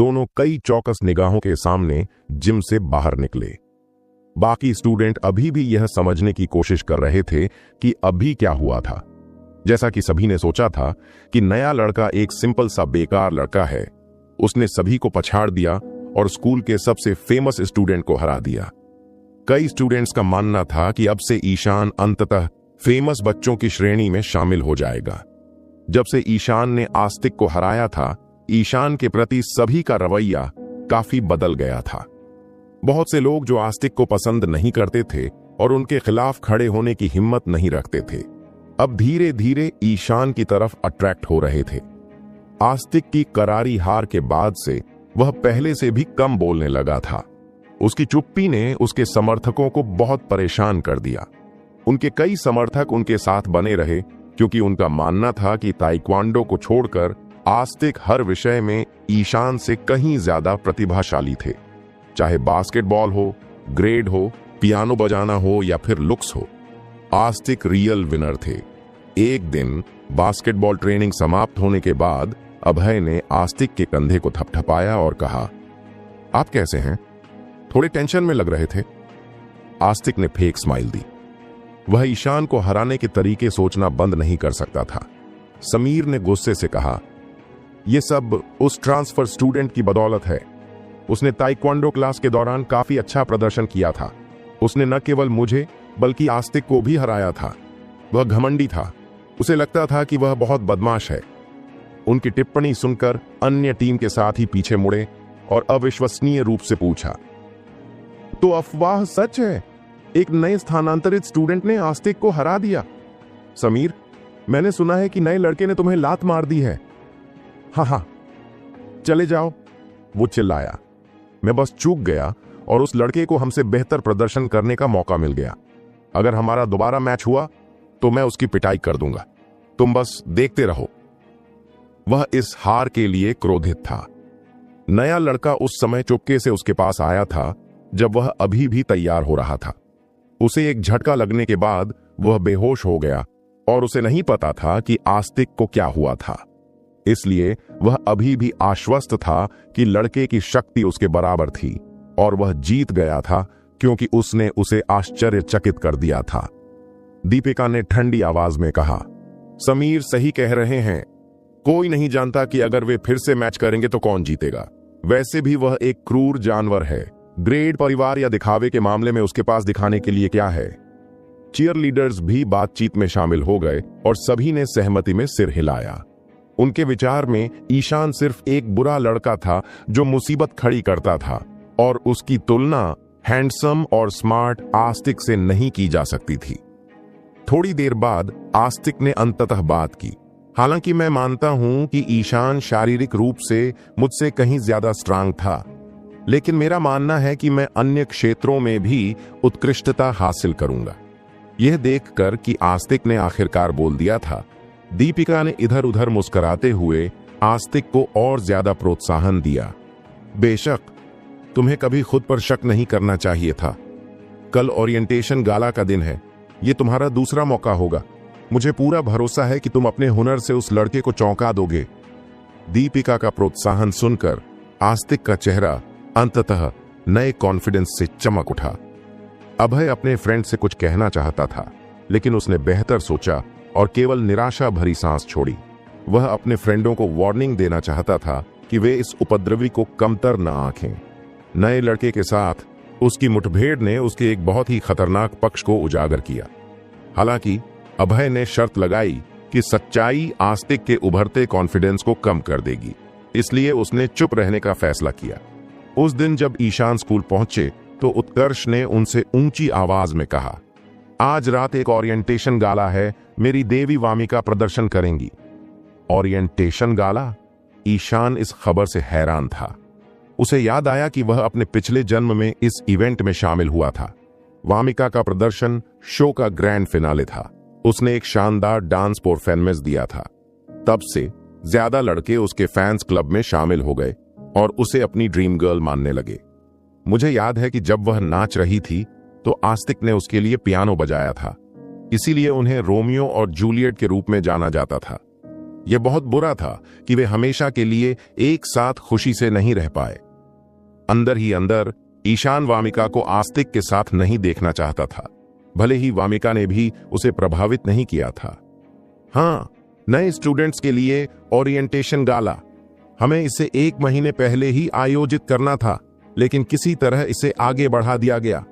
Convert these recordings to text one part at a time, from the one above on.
दोनों कई चौकस निगाहों के सामने जिम से बाहर निकले। बाकी स्टूडेंट अभी भी यह समझने की कोशिश कर रहे थे कि अभी क्या हुआ था। जैसा कि सभी ने सोचा था कि नया लड़का एक सिंपल सा बेकार लड़का है, उसने सभी को पछाड़ दिया और स्कूल के सबसे फेमस स्टूडेंट को हरा दिया। कई स्टूडेंट्स का मानना था कि अब से ईशान अंततः फेमस बच्चों की श्रेणी में शामिल हो जाएगा। जब से ईशान ने आस्तिक को हराया था, ईशान के प्रति सभी का रवैया काफी बदल गया था। बहुत से लोग जो आस्तिक को पसंद नहीं करते थे और उनके खिलाफ खड़े होने की हिम्मत नहीं रखते थे, अब धीरे धीरे ईशान की तरफ अट्रैक्ट हो रहे थे। आस्तिक की करारी हार के बाद से वह पहले से भी कम बोलने लगा था। उसकी चुप्पी ने उसके समर्थकों को बहुत परेशान कर दिया। उनके कई समर्थक उनके साथ बने रहे क्योंकि उनका मानना था कि ताइक्वांडो को छोड़कर आस्तिक हर विषय में ईशान से कहीं ज्यादा प्रतिभाशाली थे। चाहे बास्केटबॉल हो, ग्रेड हो, पियानो बजाना हो या फिर लुक्स हो, आस्तिक रियल विनर थे। एक दिन बास्केटबॉल ट्रेनिंग समाप्त होने के बाद अभय ने आस्तिक के कंधे को थपथपाया और कहा, आप कैसे हैं? थोड़े टेंशन में लग रहे थे। आस्तिक ने फेक स्माइल दी। वह ईशान को हराने के तरीके सोचना बंद नहीं कर सकता था। समीर ने गुस्से से कहा, यह सब उस ट्रांसफर स्टूडेंट की बदौलत है। उसने ताइक्वांडो क्लास के दौरान काफी अच्छा प्रदर्शन किया था। उसने न केवल मुझे बल्कि आस्तिक को भी हराया था। वह घमंडी था। उसे लगता था कि वह बहुत बदमाश है। उनकी टिप्पणी सुनकर अन्य टीम के साथ ही पीछे मुड़े और अविश्वसनीय रूप से पूछा, तो अफवाह सच है? एक नए स्थानांतरित स्टूडेंट ने आस्तिक को हरा दिया? समीर, मैंने सुना है कि नए लड़के ने तुम्हें लात मार दी है। हाँ, चले जाओ, वो चिल्लाया। मैं बस चूक गया और उस लड़के को हमसे बेहतर प्रदर्शन करने का मौका मिल गया। अगर हमारा दोबारा मैच हुआ तो मैं उसकी पिटाई कर दूंगा। तुम बस देखते रहो। वह इस हार के लिए क्रोधित था। नया लड़का उस समय चुपके से उसके पास आया था जब वह अभी भी तैयार हो रहा था। उसे एक झटका लगने के बाद वह बेहोश हो गया और उसे नहीं पता था कि आस्तिक को क्या हुआ था। इसलिए वह अभी भी आश्वस्त था कि लड़के की शक्ति उसके बराबर थी और वह जीत गया था क्योंकि उसने उसे आश्चर्यचकित कर दिया था। दीपिका ने ठंडी आवाज में कहा, समीर सही कह रहे हैं। कोई नहीं जानता कि अगर वे फिर से मैच करेंगे तो कौन जीतेगा। वैसे भी वह एक क्रूर जानवर है। ग्रेड, परिवार या दिखावे के मामले में उसके पास दिखाने के लिए क्या है? चीयर लीडर्स भी बातचीत में शामिल हो गए और सभी ने सहमति में सिर हिलाया। उनके विचार में ईशान सिर्फ एक बुरा लड़का था जो मुसीबत खड़ी करता था और उसकी तुलना हैंडसम और स्मार्ट आस्तिक से नहीं की जा सकती थी। थोड़ी देर बाद आस्तिक ने अंततः बात की। हालांकि मैं मानता हूं कि ईशान शारीरिक रूप से मुझसे कहीं ज्यादा स्ट्रांग था, लेकिन मेरा मानना है कि मैं अन्य क्षेत्रों में भी उत्कृष्टता हासिल करूंगा। यह देखकर कि आस्तिक ने आखिरकार बोल दिया था, दीपिका ने इधर उधर मुस्कुराते हुए आस्तिक को और ज्यादा प्रोत्साहन दिया। बेशक तुम्हें कभी खुद पर शक नहीं करना चाहिए था। कल ओरिएंटेशन गाला का दिन है। यह तुम्हारा दूसरा मौका होगा। मुझे पूरा भरोसा है कि तुम अपने हुनर से उस लड़के को चौंका दोगे। दीपिका का प्रोत्साहन सुनकर आस्तिक का चेहरा अंततः नए कॉन्फिडेंस से चमक उठा। अभय अपने फ्रेंड से कुछ कहना चाहता था, लेकिन उसने बेहतर सोचा और केवल निराशा भरी सांस छोड़ी। वह अपने फ्रेंडों को वार्निंग देना चाहता था कि वे इस उपद्रवी को कमतर न आंकें। नए लड़के के साथ उसकी मुठभेड़ ने उसके एक बहुत ही खतरनाक पक्ष को उजागर किया। हालांकि अभय ने शर्त लगाई कि सच्चाई आस्तिक के उभरते कॉन्फिडेंस को कम कर देगी, इसलिए उसने चुप रहने का फैसला किया। उस दिन जब ईशान स्कूल पहुंचे तो उत्कर्ष ने उनसे ऊंची आवाज में कहा, आज रात एक ओरिएंटेशन गाला है। मेरी देवी वामिका प्रदर्शन करेंगी। ओरिएंटेशन गाला? ईशान इस खबर से हैरान था। उसे याद आया कि वह अपने पिछले जन्म में इस इवेंट में शामिल हुआ था। वामिका का प्रदर्शन शो का ग्रैंड फिनाले था। उसने एक शानदार डांस परफॉर्मेंस दिया था। तब से ज्यादा लड़के उसके फैंस क्लब में शामिल हो गए और उसे अपनी ड्रीम गर्ल मानने लगे। मुझे याद है कि जब वह नाच रही थी तो आस्तिक ने उसके लिए पियानो बजाया था, इसीलिए उन्हें रोमियो और जूलियट के रूप में जाना जाता था। यह बहुत बुरा था कि वे हमेशा के लिए एक साथ खुशी से नहीं रह पाए। अंदर ही अंदर ईशान वामिका को आस्तिक के साथ नहीं देखना चाहता था, भले ही वामिका ने भी उसे प्रभावित नहीं किया था। हाँ, नए स्टूडेंट्स के लिए ओरिएंटेशन गाला हमें इसे 1 महीने पहले ही आयोजित करना था, लेकिन किसी तरह इसे आगे बढ़ा दिया गया,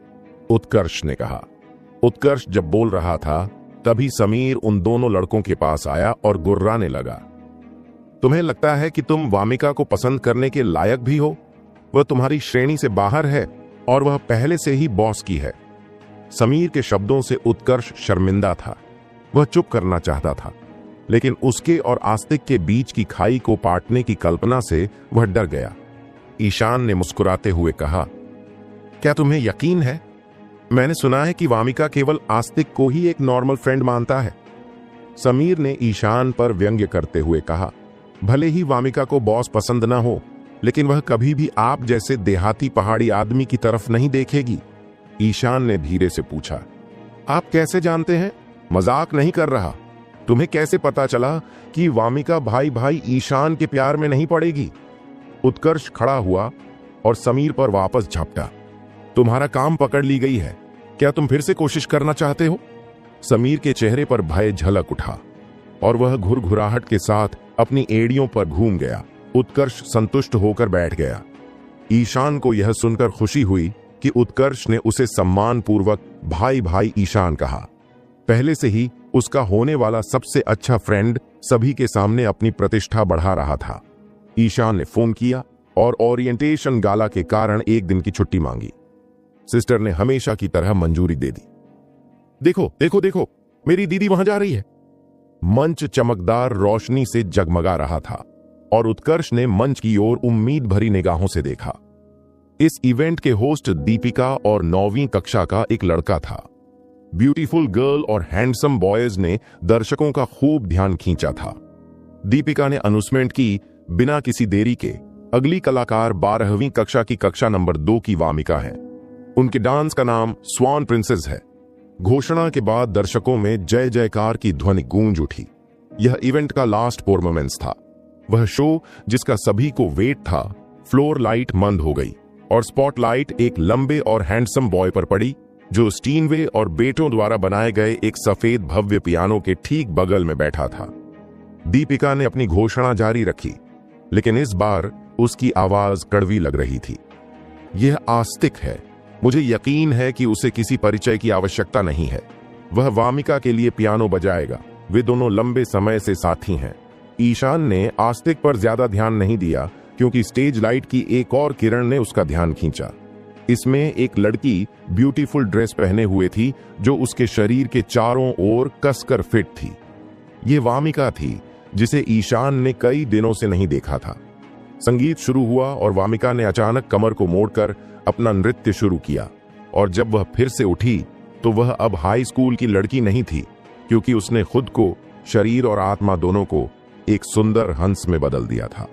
उत्कर्ष ने कहा। उत्कर्ष जब बोल रहा था तभी समीर उन दोनों लड़कों के पास आया और गुर्राने लगा। तुम्हें लगता है कि तुम वामिका को पसंद करने के लायक भी हो? वह तुम्हारी श्रेणी से बाहर है और वह पहले से ही बॉस की है। समीर के शब्दों से उत्कर्ष शर्मिंदा था। वह चुप करना चाहता था, लेकिन उसके और आस्तिक के बीच की खाई को पाटने की कल्पना से वह डर गया। ईशान ने मुस्कुराते हुए कहा, क्या तुम्हें यकीन है? मैंने सुना है कि वामिका केवल आस्तिक को ही एक नॉर्मल फ्रेंड मानता है। समीर ने ईशान पर व्यंग्य करते हुए कहा, भले ही वामिका को बॉस पसंद ना हो, लेकिन वह कभी भी आप जैसे देहाती पहाड़ी आदमी की तरफ नहीं देखेगी। ईशान ने धीरे से पूछा, आप कैसे जानते हैं? मजाक नहीं कर रहा। तुम्हें कैसे पता चला कि वामिका भाई भाई ईशान के प्यार में नहीं पड़ेगी? उत्कर्ष खड़ा हुआ और समीर पर वापस झपटा। तुम्हारा काम पकड़ ली गई है, क्या तुम फिर से कोशिश करना चाहते हो? समीर के चेहरे पर भय झलक उठा और वह घुरघुराहट के साथ अपनी एड़ियों पर घूम गया। उत्कर्ष संतुष्ट होकर बैठ गया। ईशान को यह सुनकर खुशी हुई कि उत्कर्ष ने उसे सम्मानपूर्वक भाई भाई ईशान कहा। पहले से ही उसका होने वाला सबसे अच्छा फ्रेंड सभी के सामने अपनी प्रतिष्ठा बढ़ा रहा था। ईशान ने फोन किया और ओरिएंटेशन गाला के कारण 1 दिन की छुट्टी मांगी। सिस्टर ने हमेशा की तरह मंजूरी दे दी। देखो देखो देखो, मेरी दीदी वहां जा रही है। मंच चमकदार रोशनी से जगमगा रहा था और उत्कर्ष ने मंच की ओर उम्मीद भरी निगाहों से देखा। इस इवेंट के होस्ट दीपिका और 9वीं कक्षा का एक लड़का था। ब्यूटीफुल गर्ल और हैंडसम बॉयज ने दर्शकों का खूब ध्यान खींचा था। दीपिका ने अनाउंसमेंट की बिना किसी देरी के। अगली कलाकार 12वीं कक्षा की कक्षा नंबर 2 की वामिका है। उनके डांस का नाम स्वान प्रिंसेस है। घोषणा के बाद दर्शकों में जय जयकार की ध्वनि गूंज उठी। यह इवेंट का लास्ट परफॉर्मेंस था। वह शो जिसका सभी को वेट था। फ्लोर लाइट मंद हो गई और स्पॉटलाइट एक लंबे और हैंडसम बॉय पर पड़ी, जो स्टीनवे और बेटों द्वारा बनाए गए एक सफेद भव्य पियानो के ठीक बगल में बैठा था। दीपिका ने अपनी घोषणा जारी रखी, लेकिन इस बार उसकी आवाज कड़वी लग रही थी। यह आस्तिक है। मुझे यकीन है कि उसे किसी परिचय की आवश्यकता नहीं है। वह वामिका के लिए पियानो बजाएगा। वे दोनों लंबे समय से साथी हैं। ईशान ने आस्तिक पर ज्यादा ध्यान नहीं दिया क्योंकि स्टेज लाइट की एक और किरण ने उसका ध्यान खींचा। इसमें एक लड़की ब्यूटीफुल ड्रेस पहने हुए थी जो उसके शरीर के चारों ओर कसकर फिट थी। ये वामिका थी जिसे ईशान ने कई दिनों से नहीं देखा था। संगीत शुरू हुआ और वामिका ने अचानक कमर को मोड़कर अपना नृत्य शुरू किया, और जब वह फिर से उठी तो वह अब हाई स्कूल की लड़की नहीं थी, क्योंकि उसने खुद को, शरीर और आत्मा दोनों को, एक सुंदर हंस में बदल दिया था।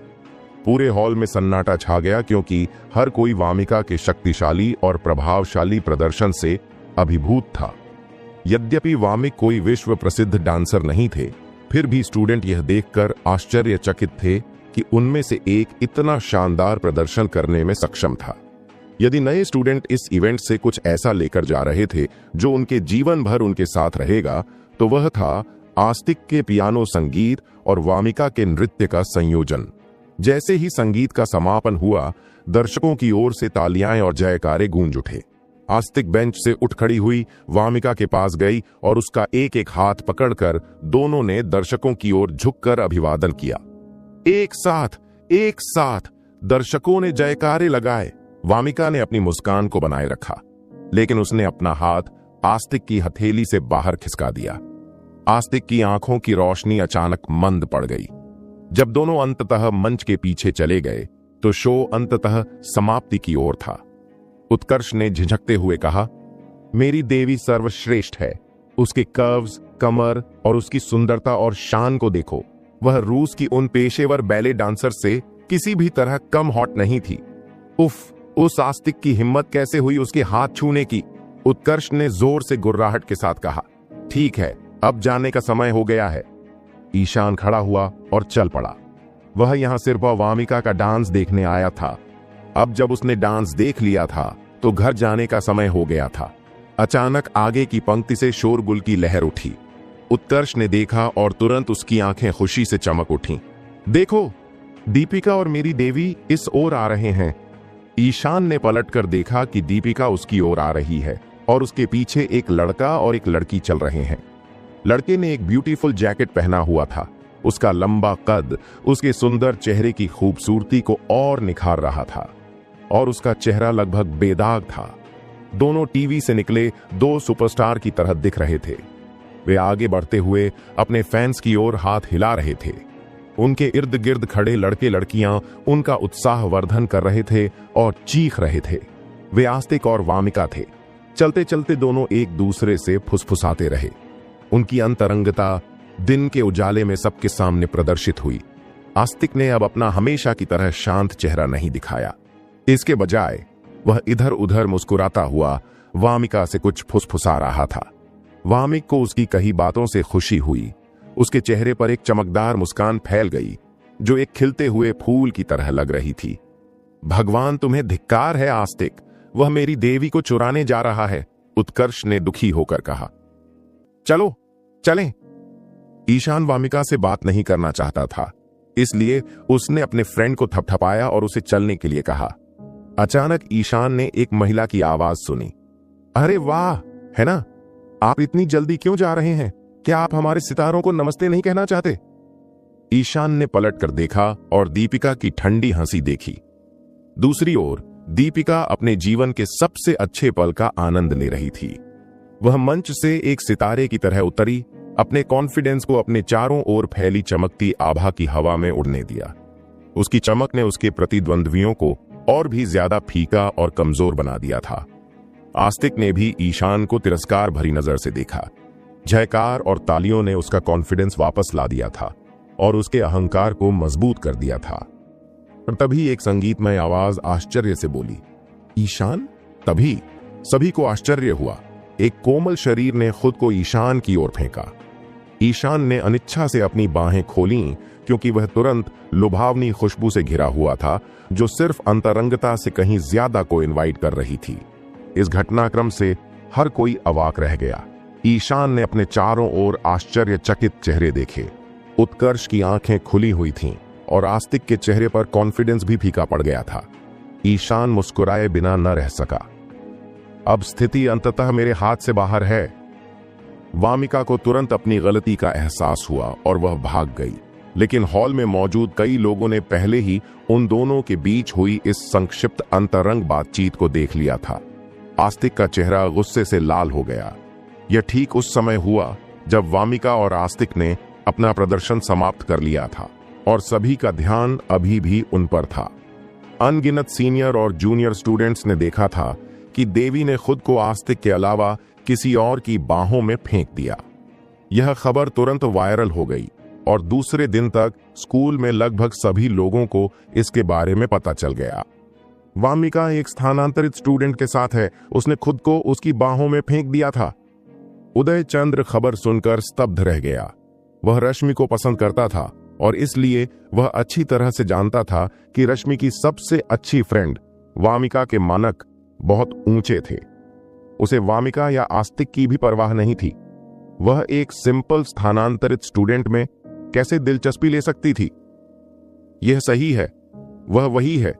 पूरे हॉल में सन्नाटा छा गया क्योंकि हर कोई वामिका के शक्तिशाली और प्रभावशाली प्रदर्शन से अभिभूत था। यद्यपि वामिक कोई विश्व प्रसिद्ध डांसर नहीं थे, फिर भी स्टूडेंट यह देखकर आश्चर्यचकित थे कि उनमें से एक इतना शानदार प्रदर्शन करने में सक्षम था। यदि नए स्टूडेंट इस इवेंट से कुछ ऐसा लेकर जा रहे थे जो उनके जीवन भर उनके साथ रहेगा, तो वह था आस्तिक के पियानो संगीत और वामिका के नृत्य का संयोजन। जैसे ही संगीत का समापन हुआ, दर्शकों की ओर से तालियां और जयकारे गूंज उठे। आस्तिक बेंच से उठ खड़ी हुई, वामिका के पास गई और उसका एक एक हाथ पकड़कर दोनों ने दर्शकों की ओर झुककर अभिवादन किया। एक साथ दर्शकों ने जयकारे लगाए। वामिका ने अपनी मुस्कान को बनाए रखा, लेकिन उसने अपना हाथ आस्तिक की हथेली से बाहर खिसका दिया। आस्तिक की आंखों की रोशनी अचानक मंद पड़ गई। जब दोनों अंततः मंच के पीछे चले गए तो शो अंततः समाप्ति की ओर था। उत्कर्ष ने झिझकते हुए कहा, मेरी देवी सर्वश्रेष्ठ है। उसके कर्व्स, कमर और उसकी सुंदरता और शान को देखो। वह रूस की उन पेशेवर बैले डांसर से किसी भी तरह कम हॉट नहीं थी। उफ, उस आस्तिक की हिम्मत कैसे हुई उसके हाथ छूने की। उत्कर्ष ने जोर से गुर्राहट के साथ कहा, ठीक है, अब जाने का समय हो गया है। ईशान खड़ा हुआ और चल पड़ा। वह यहां सिर्फ वामिका का डांस देखने आया था। अब जब उसने डांस देख लिया था तो घर जाने का समय हो गया था। अचानक आगे की पंक्ति से शोरगुल की लहर उठी। उत्कर्ष ने देखा और तुरंत उसकी आंखें खुशी से चमक उठीं। देखो, दीपिका और मेरी देवी इस ओर आ रहे हैं। ईशान ने पलटकर देखा कि दीपिका उसकी ओर आ रही है और उसके पीछे एक लड़का और एक लड़की चल रहे हैं। लड़के ने एक ब्यूटीफुल जैकेट पहना हुआ था। उसका लंबा कद उसके सुंदर चेहरे की खूबसूरती को और निखार रहा था और उसका चेहरा लगभग बेदाग था। दोनों टीवी से निकले दो सुपरस्टार की तरह दिख रहे थे। वे आगे बढ़ते हुए अपने फैंस की ओर हाथ हिला रहे थे। उनके इर्द गिर्द खड़े लड़के लड़कियां उनका उत्साह वर्धन कर रहे थे और चीख रहे थे। वे आस्तिक और वामिका थे। चलते चलते दोनों एक दूसरे से फुसफुसाते रहे। उनकी अंतरंगता दिन के उजाले में सबके सामने प्रदर्शित हुई। आस्तिक ने अब अपना हमेशा की तरह शांत चेहरा नहीं दिखाया। इसके बजाय वह इधर उधर मुस्कुराता हुआ वामिका से कुछ फुसफुसा रहा था। वामिक को उसकी कही बातों से खुशी हुई। उसके चेहरे पर एक चमकदार मुस्कान फैल गई जो एक खिलते हुए फूल की तरह लग रही थी। भगवान तुम्हें धिक्कार है आस्तिक, वह मेरी देवी को चुराने जा रहा है, उत्कर्ष ने दुखी होकर कहा। चलो चलें। ईशान वामिका से बात नहीं करना चाहता था, इसलिए उसने अपने फ्रेंड को थपथपाया और उसे चलने के लिए कहा। अचानक ईशान ने एक महिला की आवाज सुनी। अरे वाह, है ना? आप इतनी जल्दी क्यों जा रहे हैं? क्या आप हमारे सितारों को नमस्ते नहीं कहना चाहते? ईशान ने पलट कर देखा और दीपिका की ठंडी हंसी देखी। दूसरी ओर दीपिका अपने जीवन के सबसे अच्छे पल का आनंद ले रही थी। वह मंच से एक सितारे की तरह उतरी, अपने कॉन्फिडेंस को अपने चारों ओर फैली चमकती आभा की हवा में उड़ने दिया। उसकी चमक ने उसके प्रतिद्वंद्वियों को और भी ज्यादा फीका और कमजोर बना दिया था। आस्तिक ने भी ईशान को तिरस्कार भरी नजर से देखा। जयकार और तालियों ने उसका कॉन्फिडेंस वापस ला दिया था और उसके अहंकार को मजबूत कर दिया था। और तभी एक संगीतमय आवाज आश्चर्य से बोली, ईशान। तभी सभी को आश्चर्य हुआ। एक कोमल शरीर ने खुद को ईशान की ओर फेंका। ईशान ने अनिच्छा से अपनी बाहें खोलीं क्योंकि वह तुरंत लुभावनी खुशबू से घिरा हुआ था जो सिर्फ अंतरंगता से कहीं ज्यादा को इनवाइट कर रही थी। इस घटनाक्रम से हर कोई अवाक रह गया। ईशान ने अपने चारों ओर आश्चर्यचकित चेहरे देखे। उत्कर्ष की आंखें खुली हुई थीं और आस्तिक के चेहरे पर कॉन्फिडेंस भी फीका पड़ गया था। ईशान मुस्कुराए बिना न रह सका। अब स्थिति अंततः मेरे हाथ से बाहर है। वामिका को तुरंत अपनी गलती का एहसास हुआ और वह भाग गई, लेकिन हॉल में मौजूद कई लोगों ने पहले ही उन दोनों के बीच हुई इस संक्षिप्त अंतरंग बातचीत को देख लिया था। आस्तिक का चेहरा गुस्से से लाल हो गया। यह ठीक उस समय हुआ जब वामिका और आस्तिक ने अपना प्रदर्शन समाप्त कर लिया था और सभी का ध्यान अभी भी उन पर था। अनगिनत सीनियर और जूनियर स्टूडेंट्स ने देखा था कि देवी ने खुद को आस्तिक के अलावा किसी और की बाहों में फेंक दिया। यह खबर तुरंत वायरल हो गई और दूसरे दिन तक स्कूल में लगभग सभी लोगों को इसके बारे में पता चल गया। वामिका एक स्थानांतरित स्टूडेंट के साथ है, उसने खुद को उसकी बाहों में फेंक दिया था। उदय चंद्र खबर सुनकर स्तब्ध रह गया। वह रश्मि को पसंद करता था और इसलिए वह अच्छी तरह से जानता था कि रश्मि की सबसे अच्छी फ्रेंड वामिका के मानक बहुत ऊंचे थे। उसे वामिका या आस्तिक की भी परवाह नहीं थी। वह एक सिंपल स्थानांतरित स्टूडेंट में कैसे दिलचस्पी ले सकती थी? यह सही है, वह वही है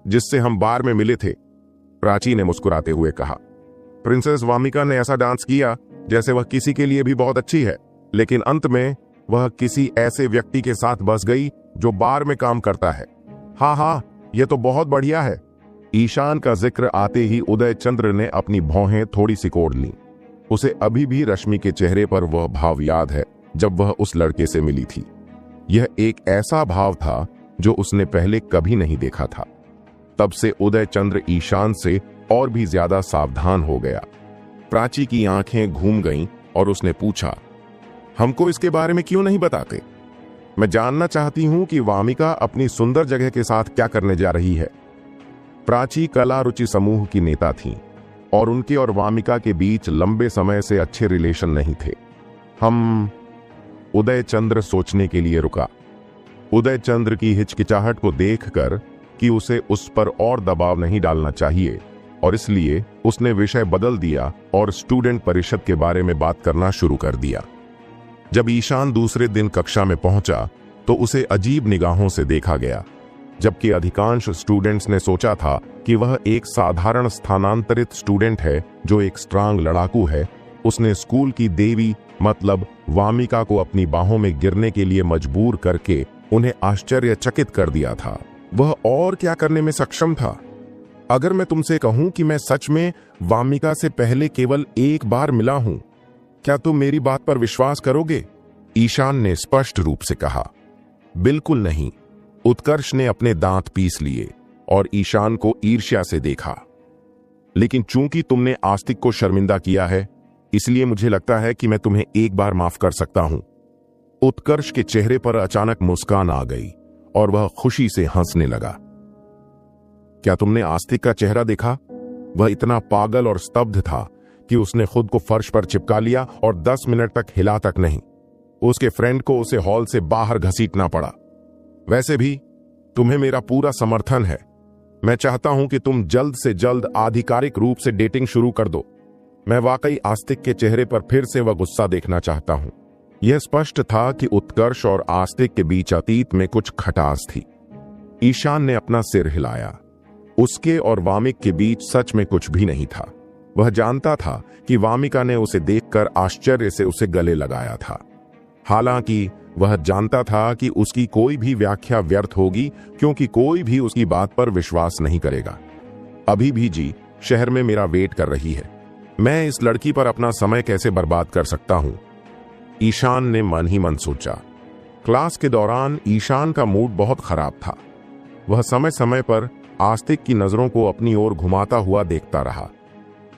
जिससे हम बार में मिले थे, प्राची ने मुस्कुराते हुए कहा। प्रिंसेस वामिका ने ऐसा डांस किया जैसे वह किसी के लिए भी बहुत अच्छी है, लेकिन अंत में वह किसी ऐसे व्यक्ति के साथ बस गई जो बार में काम करता है। हाँ, यह तो बहुत बढ़िया है। ईशान का जिक्र आते ही उदय चंद्र ने अपनी भौहें थोड़ी सिकोड़ लीं। उसे अभी भी रश्मि के चेहरे पर वह भाव याद है जब वह उस लड़के से मिली थी। यह एक ऐसा भाव था जो उसने पहले कभी नहीं देखा था। तब से उदय चंद्र ईशान से और भी ज्यादा सावधान हो गया। प्राची की आंखें घूम गईं और उसने पूछा, हमको इसके बारे में क्यों नहीं बताते? मैं जानना चाहती हूं कि वामिका अपनी सुंदर जगह के साथ क्या करने जा रही है। प्राची कला रुचि समूह की नेता थीं और उनके और वामिका के बीच लंबे समय से अच्छे रिलेशन नहीं थे। हम उदय चंद्र सोचने के लिए रुका। उदय चंद्र की हिचकिचाहट को देखकर कि उसे उस पर और दबाव नहीं डालना चाहिए और इसलिए उसने विषय बदल दिया और स्टूडेंट परिषद के बारे में बात करना शुरू कर दिया। जब ईशान दूसरे दिन कक्षा में पहुंचा तो उसे अजीब निगाहों से देखा गया। जबकि अधिकांश स्टूडेंट्स ने सोचा था कि वह एक साधारण स्थानांतरित स्टूडेंट है जो एक स्ट्रांग लड़ाकू है, उसने स्कूल की देवी मतलब वामिका को अपनी बाहों में गिरने के लिए मजबूर करके उन्हें आश्चर्यचकित कर दिया था। वह और क्या करने में सक्षम था? अगर मैं तुमसे कहूं कि मैं सच में वामिका से पहले केवल एक बार मिला हूं, क्या तुम मेरी बात पर विश्वास करोगे? ईशान ने स्पष्ट रूप से कहा। बिल्कुल नहीं। उत्कर्ष ने अपने दांत पीस लिए और ईशान को ईर्ष्या से देखा। लेकिन चूंकि तुमने आस्तिक को शर्मिंदा किया है, इसलिए मुझे लगता है कि मैं तुम्हें एक बार माफ कर सकता हूं। उत्कर्ष के चेहरे पर अचानक मुस्कान आ गई और वह खुशी से हंसने लगा। क्या तुमने आस्तिक का चेहरा देखा? वह इतना पागल और स्तब्ध था कि उसने खुद को फर्श पर चिपका लिया और 10 मिनट तक हिला तक नहीं। उसके फ्रेंड को उसे हॉल से बाहर घसीटना पड़ा। वैसे भी तुम्हें मेरा पूरा समर्थन है। मैं चाहता हूं कि तुम जल्द से जल्द आधिकारिक रूप से डेटिंग शुरू कर दो। मैं वाकई आस्तिक के चेहरे पर फिर से वह गुस्सा देखना चाहता हूं। यह स्पष्ट था कि उत्कर्ष और आस्तिक के बीच अतीत में कुछ खटास थी। ईशान ने अपना सिर हिलाया। उसके और वामिक के बीच सच में कुछ भी नहीं था। वह जानता था कि वामिका ने उसे देखकर आश्चर्य से उसे गले लगाया था। हालांकि वह जानता था कि उसकी कोई भी व्याख्या व्यर्थ होगी क्योंकि कोई भी उसकी बात पर विश्वास नहीं करेगा। अभी भी जी शहर में मेरा वेट कर रही है। मैं इस लड़की पर अपना समय कैसे बर्बाद कर सकता हूं? ईशान ने मन ही मन सोचा। क्लास के दौरान ईशान का मूड बहुत खराब था। वह समय समय पर आस्तिक की नजरों को अपनी ओर घुमाता हुआ देखता रहा।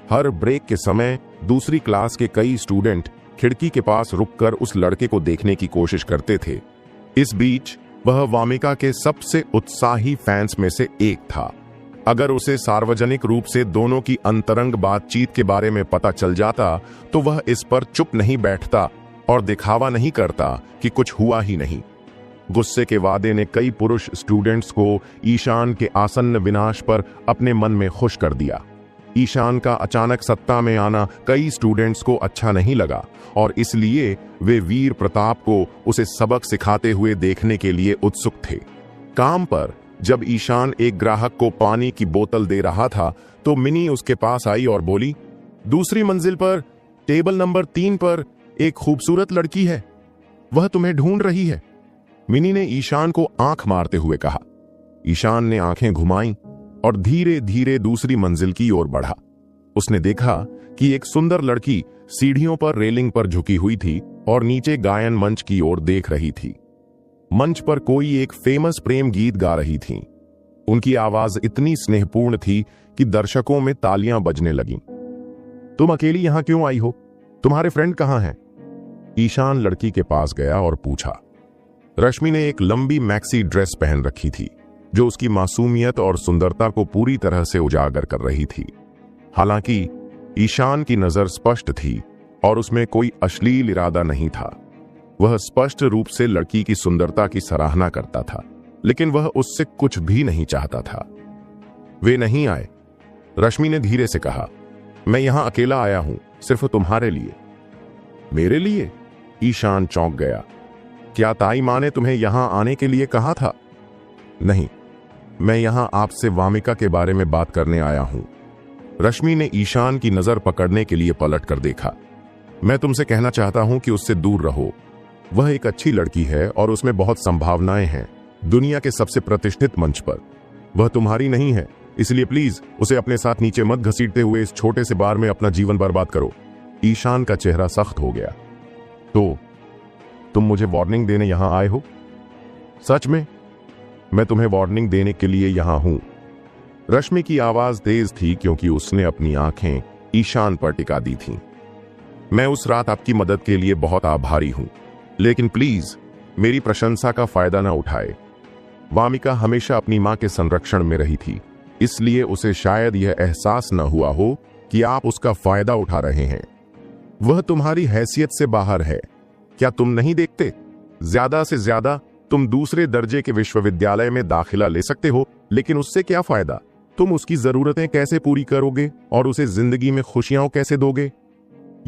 हर ब्रेक के समय दूसरी क्लास के कई स्टूडेंट खिड़की के पास रुककर उस लड़के को देखने की कोशिश करते थे। इस बीच वह वामिका के सबसे उत्साही फैंस में से एक था। अगर उसे सार्वजनिक रूप से दोनों की अंतरंग बातचीत के बारे में पता चल जाता तो वह इस पर चुप नहीं बैठता और दिखावा नहीं करता कि कुछ हुआ ही नहीं। गुस्से के वादे ने कई पुरुष स्टूडेंट्स को ईशान के आसन्न विनाश पर अपने मन में खुश कर दिया। ईशान का अचानक सत्ता में आना कई स्टूडेंट्स को अच्छा नहीं लगा और इसलिए वे वीर प्रताप को उसे सबक सिखाते हुए देखने के लिए उत्सुक थे। काम पर जब ईशान एक ग्राहक को पानी की बोतल दे रहा था तो मिनी उसके पास आई और बोली, दूसरी मंजिल पर टेबल नंबर 3 पर एक खूबसूरत लड़की है, वह तुम्हें ढूंढ रही है। मिनी ने ईशान को आंख मारते हुए कहा। ईशान ने आंखें घुमाई और धीरे धीरे दूसरी मंजिल की ओर बढ़ा। उसने देखा कि एक सुंदर लड़की सीढ़ियों पर रेलिंग पर झुकी हुई थी और नीचे गायन मंच की ओर देख रही थी। मंच पर कोई एक फेमस प्रेम गीत गा रही थी। उनकी आवाज इतनी स्नेहपूर्ण थी कि दर्शकों में तालियां बजने लगीं। तुम अकेली यहां क्यों आई हो? तुम्हारे फ्रेंड कहां हैं? ईशान लड़की के पास गया और पूछा। रश्मि ने एक लंबी मैक्सी ड्रेस पहन रखी थी जो उसकी मासूमियत और सुंदरता को पूरी तरह से उजागर कर रही थी। हालांकि ईशान की नजर स्पष्ट थी और उसमें कोई अश्लील इरादा नहीं था। वह स्पष्ट रूप से लड़की की सुंदरता की सराहना करता था, लेकिन वह उससे कुछ भी नहीं चाहता था। वे नहीं आए, रश्मि ने धीरे से कहा। मैं यहां अकेला आया हूं, सिर्फ तुम्हारे लिए। मेरे लिए? ईशान चौंक गया। क्या ताई मां ने तुम्हें यहां आने के लिए कहा था? नहीं, मैं यहां आपसे वामिका के बारे में बात करने आया हूं। रश्मि ने ईशान की नजर पकड़ने के लिए पलट कर देखा। मैं तुमसे कहना चाहता हूं कि उससे दूर रहो। वह एक अच्छी लड़की है और उसमें बहुत संभावनाएं हैं दुनिया के सबसे प्रतिष्ठित मंच पर। वह तुम्हारी नहीं है, इसलिए प्लीज उसे अपने साथ नीचे मत घसीटते हुए इस छोटे से बार में अपना जीवन बर्बाद करो। ईशान का चेहरा सख्त हो गया। तो तुम मुझे वार्निंग देने यहां आए हो? सच में? मैं तुम्हें वार्निंग देने के लिए यहां हूं। रश्मि की आवाज तेज थी क्योंकि उसने अपनी आंखें ईशान पर टिका दी थीं। मैं उस रात आपकी मदद के लिए बहुत आभारी हूं, लेकिन प्लीज मेरी प्रशंसा का फायदा ना उठाए। वामिका हमेशा अपनी मां के संरक्षण में रही थी, इसलिए उसे शायद यह एहसास न हुआ हो कि आप उसका फायदा उठा रहे हैं। वह तुम्हारी हैसियत से बाहर है। क्या तुम नहीं देखते? ज्यादा से ज्यादा तुम दूसरे दर्जे के विश्वविद्यालय में दाखिला ले सकते हो, लेकिन उससे क्या फायदा? तुम उसकी जरूरतें कैसे पूरी करोगे और उसे जिंदगी में खुशियां कैसे दोगे?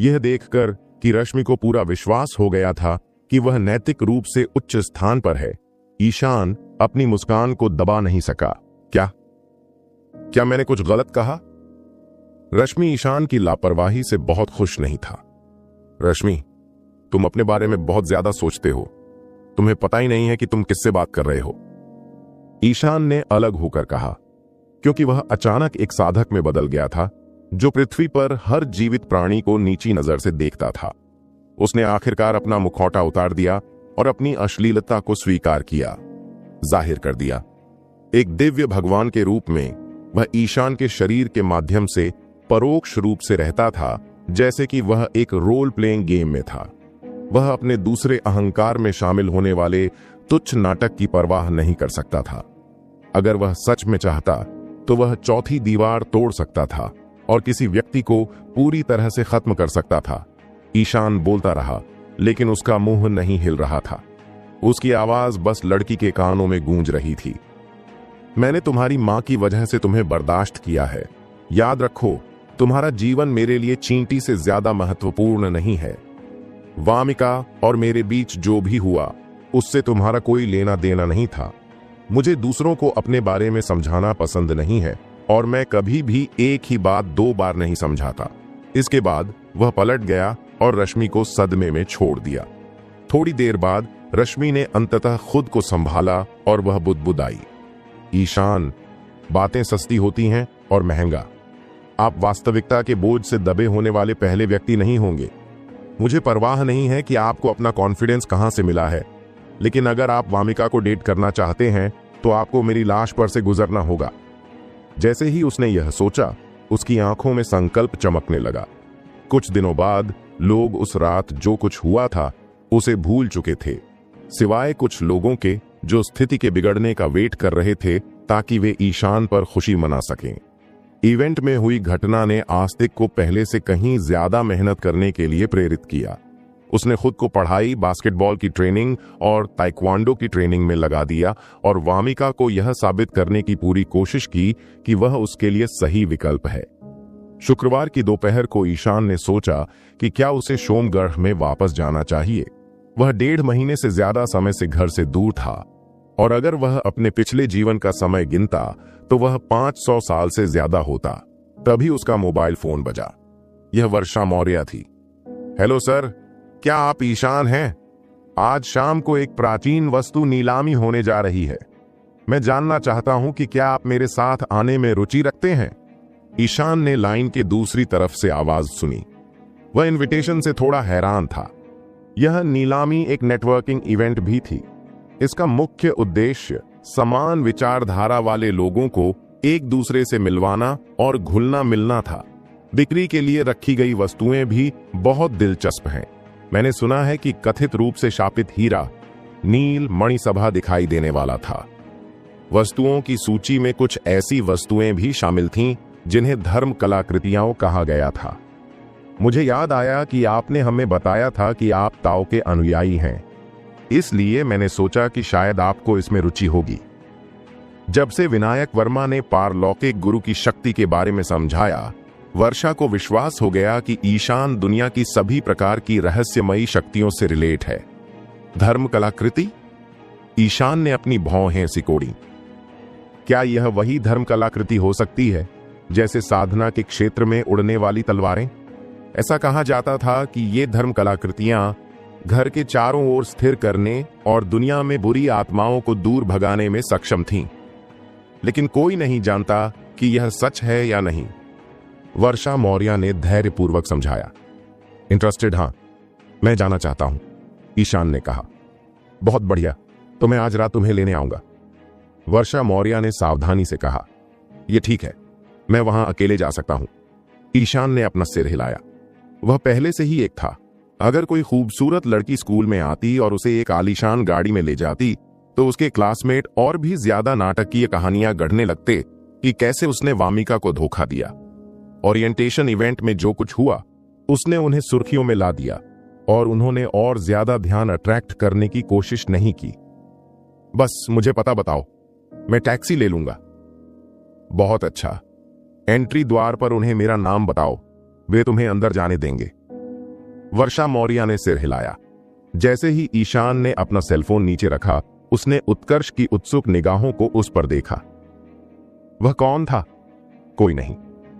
यह देखकर कि रश्मि को पूरा विश्वास हो गया था कि वह नैतिक रूप से उच्च स्थान पर है, ईशान अपनी मुस्कान को दबा नहीं सका। क्या मैंने कुछ गलत कहा? रश्मि ईशान की लापरवाही से बहुत खुश नहीं था। रश्मि, तुम अपने बारे में बहुत ज्यादा सोचते हो। तुम्हें पता ही नहीं है कि तुम किससे बात कर रहे हो, ईशान ने अलग होकर कहा, क्योंकि वह अचानक एक साधक में बदल गया था जो पृथ्वी पर हर जीवित प्राणी को नीची नजर से देखता था। उसने आखिरकार अपना मुखौटा उतार दिया और अपनी अश्लीलता को स्वीकार किया, जाहिर कर दिया। एक दिव्य भगवान के रूप में वह ईशान के शरीर के माध्यम से परोक्ष रूप से रहता था, जैसे कि वह एक रोल प्लेइंग गेम में था। वह अपने दूसरे अहंकार में शामिल होने वाले तुच्छ नाटक की परवाह नहीं कर सकता था। अगर वह सच में चाहता तो वह चौथी दीवार तोड़ सकता था और किसी व्यक्ति को पूरी तरह से खत्म कर सकता था। ईशान बोलता रहा, लेकिन उसका मुंह नहीं हिल रहा था। उसकी आवाज बस लड़की के कानों में गूंज रही थी। मैंने तुम्हारी मां की वजह से तुम्हें बर्दाश्त किया है। याद रखो, तुम्हारा जीवन मेरे लिए चींटी से ज्यादा महत्वपूर्ण नहीं है। वामिका और मेरे बीच जो भी हुआ उससे तुम्हारा कोई लेना देना नहीं था। मुझे दूसरों को अपने बारे में समझाना पसंद नहीं है और मैं कभी भी एक ही बात दो बार नहीं समझाता। इसके बाद वह पलट गया और रश्मि को सदमे में छोड़ दिया। थोड़ी देर बाद रश्मि ने अंततः खुद को संभाला और वह बुदबुदाई, ईशान, बातें सस्ती होती हैं और महंगा। आप वास्तविकता के बोझ से दबे होने वाले पहले व्यक्ति नहीं होंगे। मुझे परवाह नहीं है कि आपको अपना कॉन्फिडेंस कहां से मिला है, लेकिन अगर आप वामिका को डेट करना चाहते हैं तो आपको मेरी लाश पर से गुजरना होगा। जैसे ही उसने यह सोचा, उसकी आंखों में संकल्प चमकने लगा। कुछ दिनों बाद लोग उस रात जो कुछ हुआ था उसे भूल चुके थे, सिवाय कुछ लोगों के जो स्थिति के बिगड़ने का वेट कर रहे थे ताकि वे ईशान पर खुशी मना सकें। इवेंट में हुई घटना ने आस्तिक को पहले से कहीं ज्यादा मेहनत करने के लिए प्रेरित किया। उसने खुद को पढ़ाई, बास्केटबॉल की ट्रेनिंग और ताइक्वांडो की ट्रेनिंग में लगा दिया और वामिका को यह साबित करने की पूरी कोशिश की कि वह उसके लिए सही विकल्प है। शुक्रवार की दोपहर को ईशान ने सोचा कि क्या उसे सोमगढ़ में वापस जाना चाहिए। वह 1.5 महीने से ज्यादा समय से घर से दूर था और अगर वह अपने पिछले जीवन का समय गिनता तो वह 500 साल से ज्यादा होता। तभी उसका मोबाइल फोन बजा। यह वर्षा मौर्य थी। हेलो सर, क्या आप ईशान हैं? आज शाम को एक प्राचीन वस्तु नीलामी होने जा रही है। मैं जानना चाहता हूं कि क्या आप मेरे साथ आने में रुचि रखते हैं? ईशान ने लाइन के दूसरी तरफ से आवाज सुनी। वह इनविटेशन से थोड़ा हैरान था। यह नीलामी एक नेटवर्किंग इवेंट भी थी। इसका मुख्य उद्देश्य समान विचारधारा वाले लोगों को एक दूसरे से मिलवाना और घुलना मिलना था। बिक्री के लिए रखी गई वस्तुएं भी बहुत दिलचस्प हैं। मैंने सुना है कि कथित रूप से शापित हीरा नील मणिसभा दिखाई देने वाला था। वस्तुओं की सूची में कुछ ऐसी वस्तुएं भी शामिल थीं जिन्हें धर्म कलाकृतियां कहा गया था। मुझे याद आया कि आपने हमें बताया था कि आप ताओ के अनुयायी हैं, इसलिए मैंने सोचा कि शायद आपको इसमें रुचि होगी। जब से विनायक वर्मा ने पारलौकिक गुरु की शक्ति के बारे में समझाया, वर्षा को विश्वास हो गया कि ईशान दुनिया की सभी प्रकार की रहस्यमयी शक्तियों से रिलेट है। धर्म कलाकृति? ईशान ने अपनी भौहें सिकोड़ी। क्या यह वही धर्म कलाकृति हो सकती है जैसे साधना के क्षेत्र में उड़ने वाली तलवारें? ऐसा कहा जाता था कि ये धर्म कलाकृतियां घर के चारों ओर स्थिर करने और दुनिया में बुरी आत्माओं को दूर भगाने में सक्षम थीं। लेकिन कोई नहीं जानता कि यह सच है या नहीं। वर्षा मौर्य ने धैर्यपूर्वक समझाया। इंटरेस्टेड? हां, मैं जाना चाहता हूं, ईशान ने कहा। बहुत बढ़िया, तो मैं आज रात तुम्हें लेने आऊंगा, वर्षा मौर्य ने सावधानी से कहा। यह ठीक है, मैं वहां अकेले जा सकता हूं। ईशान ने अपना सिर हिलाया। वह पहले से ही एक था। अगर कोई खूबसूरत लड़की स्कूल में आती और उसे एक आलीशान गाड़ी में ले जाती तो उसके क्लासमेट और भी ज्यादा नाटकीय कहानियां गढ़ने लगते कि कैसे उसने वामिका को धोखा दिया। ओरिएंटेशन इवेंट में जो कुछ हुआ उसने उन्हें सुर्खियों में ला दिया और उन्होंने और ज्यादा ध्यान अट्रैक्ट करने की कोशिश नहीं की। बस मुझे पता बताओ, मैं टैक्सी ले लूंगा। बहुत अच्छा, एंट्री द्वार पर उन्हें मेरा नाम बताओ, वे तुम्हें अंदर जाने देंगे। वर्षा मौर्य ने सिर हिलाया। जैसे ही ईशान ने अपना सेलफोन नीचे रखा, उसने उत्कर्ष की उत्सुक निगाहों को उस पर देखा। वह कौन था? कोई नहीं,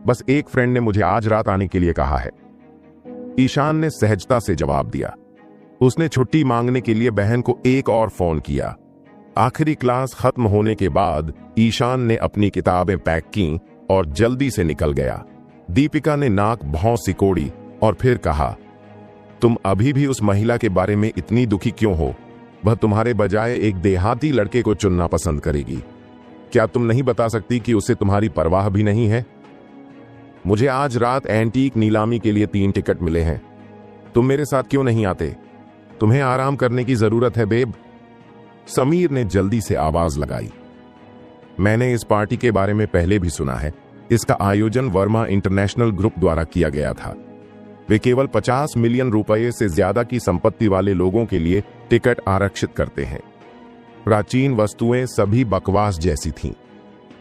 बस एक फ्रेंड ने मुझे आज रात आने के लिए कहा है। ईशान ने सहजता से जवाब दिया। उसने छुट्टी मांगने के लिए बहन को एक और फोन किया। आखिरी क्लास खत्म होने के बाद ईशान ने अपनी किताबें पैक की और जल्दी से निकल गया। दीपिका ने नाक भौं सिकोड़ी और फिर कहा, तुम अभी भी उस महिला के बारे में इतनी दुखी क्यों हो? वह तुम्हारे बजाय एक देहाती लड़के को चुनना पसंद करेगी। क्या तुम नहीं बता सकती कि उसे तुम्हारी परवाह भी नहीं है? मुझे आज रात एंटीक नीलामी के लिए 3 टिकट मिले हैं। तुम मेरे साथ क्यों नहीं आते? तुम्हें आराम करने की जरूरत है बेब। समीर ने जल्दी से आवाज लगाई। मैंने इस पार्टी के बारे में पहले भी सुना है। इसका आयोजन वर्मा इंटरनेशनल ग्रुप द्वारा किया गया था। वे केवल 50 मिलियन रुपए से ज्यादा की संपत्ति वाले लोगों के लिए टिकट आरक्षित करते हैं। प्राचीन वस्तुएं सभी बकवास जैसी थीं।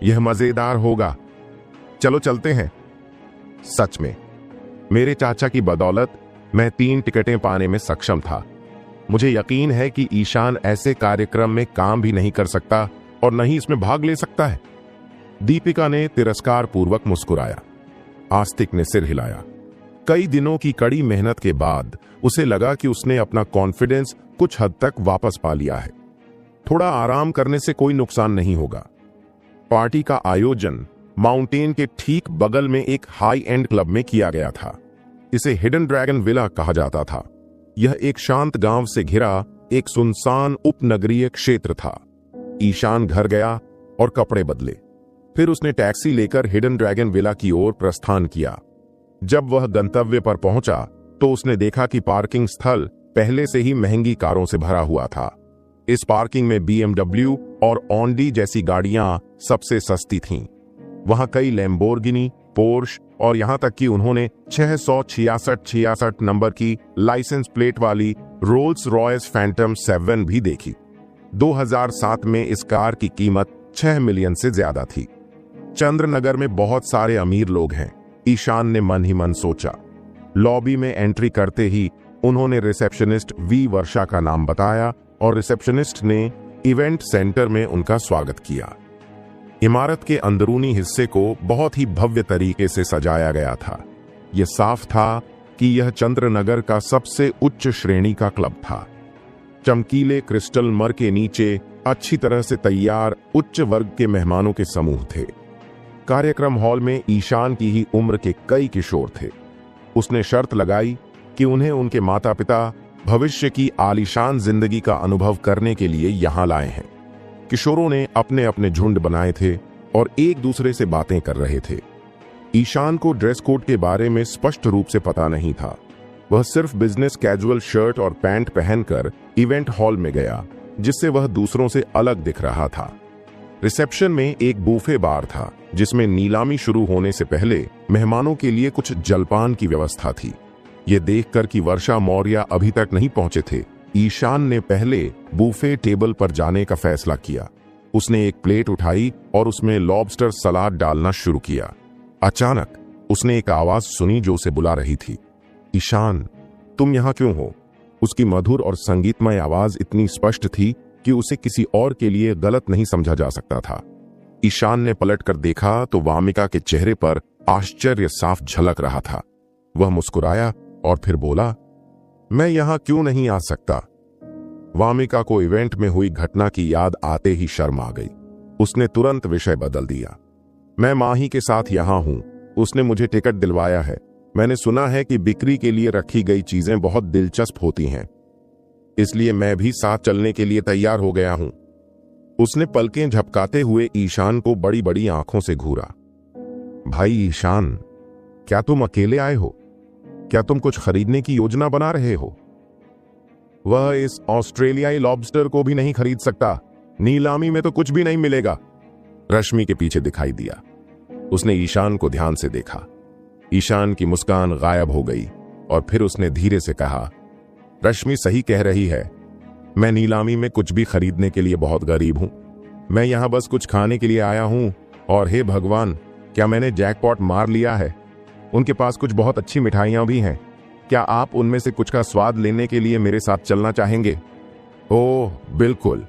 यह मजेदार होगा। चलो चलते हैं। सच में, मेरे चाचा की बदौलत मैं 3 टिकटें पाने में सक्षम था। मुझे यकीन है कि ईशान ऐसे कार्यक्रम में काम भी नहीं कर सकता और न ही इसमें भाग ले सकता है। दीपिका ने तिरस्कार पूर्वक मुस्कुराया। आस्तिक ने सिर हिलाया। कई दिनों की कड़ी मेहनत के बाद उसे लगा कि उसने अपना कॉन्फिडेंस कुछ हद तक वापस पा लिया है। थोड़ा आराम करने से कोई नुकसान नहीं होगा। पार्टी का आयोजन माउंटेन के ठीक बगल में एक हाई एंड क्लब में किया गया था। इसे हिडन ड्रैगन विला कहा जाता था। यह एक शांत गांव से घिरा एक सुनसान उपनगरीय क्षेत्र था। ईशान घर गया और कपड़े बदले। फिर उसने टैक्सी लेकर हिडन ड्रैगन विला की ओर प्रस्थान किया। जब वह गंतव्य पर पहुंचा तो उसने देखा कि पार्किंग स्थल पहले से ही महंगी कारों से भरा हुआ था। इस पार्किंग में BMW और ऑडी जैसी गाड़ियां सबसे सस्ती थीं। वहां कई लैम्बोर्गिनी, पोर्श और यहां तक कि उन्होंने 666 नंबर की लाइसेंस प्लेट वाली रोल्स रॉयस फैंटम 7 भी देखी। 2007 में इस कार की कीमत 6 मिलियन से ज्यादा थी। चंद्रनगर में बहुत सारे अमीर लोग हैं, ईशान ने मन ही मन सोचा। लॉबी में एंट्री करते ही उन्होंने रिसेप्शनिस्ट वी वर्षा का नाम बताया और रिसेप्शनिस्ट ने इवेंट सेंटर में उनका स्वागत किया। इमारत के अंदरूनी हिस्से को बहुत ही भव्य तरीके से सजाया गया था। यह साफ था कि यह चंद्रनगर का सबसे उच्च श्रेणी का क्लब था। चमकीले क्रिस्टल मर के नीचे अच्छी तरह से तैयार उच्च वर्ग के मेहमानों के समूह थे। कार्यक्रम हॉल में ईशान की ही उम्र के कई किशोर थे। उसने शर्त लगाई कि उन्हें उनके माता पिता भविष्य की आलीशान जिंदगी का अनुभव करने के लिए यहां लाए हैं। किशोरों ने अपने अपने झुंड बनाए थे और एक दूसरे से बातें कर रहे थे। ईशान को ड्रेस कोड के बारे में स्पष्ट रूप से पता नहीं था। वह सिर्फ बिजनेस कैजुअल शर्ट और पैंट पहनकर इवेंट हॉल में गया, जिससे वह दूसरों से अलग दिख रहा था। रिसेप्शन में एक बूफे बार था, जिसमें नीलामी शुरू होने से पहले मेहमानों के लिए कुछ जलपान की व्यवस्था थी। ये देखकर कि वर्षा मौर्य अभी तक नहीं पहुंचे थे, ईशान ने पहले बूफे टेबल पर जाने का फैसला किया। उसने एक प्लेट उठाई और उसमें लॉबस्टर सलाद डालना शुरू किया। अचानक उसने एक आवाज सुनी जो उसे बुला रही थी। ईशान, तुम यहां क्यों हो? उसकी मधुर और संगीतमय आवाज इतनी स्पष्ट थी कि उसे किसी और के लिए गलत नहीं समझा जा सकता था। ईशान ने पलटकर देखा तो वामिका के चेहरे पर आश्चर्य साफ झलक रहा था। वह मुस्कुराया और फिर बोला, मैं यहां क्यों नहीं आ सकता? वामिका को इवेंट में हुई घटना की याद आते ही शर्म आ गई। उसने तुरंत विषय बदल दिया। मैं माही के साथ यहां हूं। उसने मुझे टिकट दिलवाया है। मैंने सुना है कि बिक्री के लिए रखी गई चीजें बहुत दिलचस्प होती हैं, इसलिए मैं भी साथ चलने के लिए तैयार हो गया हूं। उसने पलकें झपकाते हुए ईशान को बड़ी बड़ी आंखों से घूरा। भाई ईशान, क्या तुम अकेले आए हो? क्या तुम कुछ खरीदने की योजना बना रहे हो? वह इस ऑस्ट्रेलियाई लॉबस्टर को भी नहीं खरीद सकता। नीलामी में तो कुछ भी नहीं मिलेगा। रश्मि के पीछे दिखाई दिया। उसने ईशान को ध्यान से देखा। ईशान की मुस्कान गायब हो गई और फिर उसने धीरे से कहा, रश्मि सही कह रही है। मैं नीलामी में कुछ भी खरीदने के लिए बहुत गरीब हूं। मैं यहां बस कुछ खाने के लिए आया हूं और हे भगवान, क्या मैंने जैकपॉट मार लिया है। उनके पास कुछ बहुत अच्छी मिठाइयां भी हैं। क्या आप उनमें से कुछ का स्वाद लेने के लिए मेरे साथ चलना चाहेंगे? ओह बिल्कुल।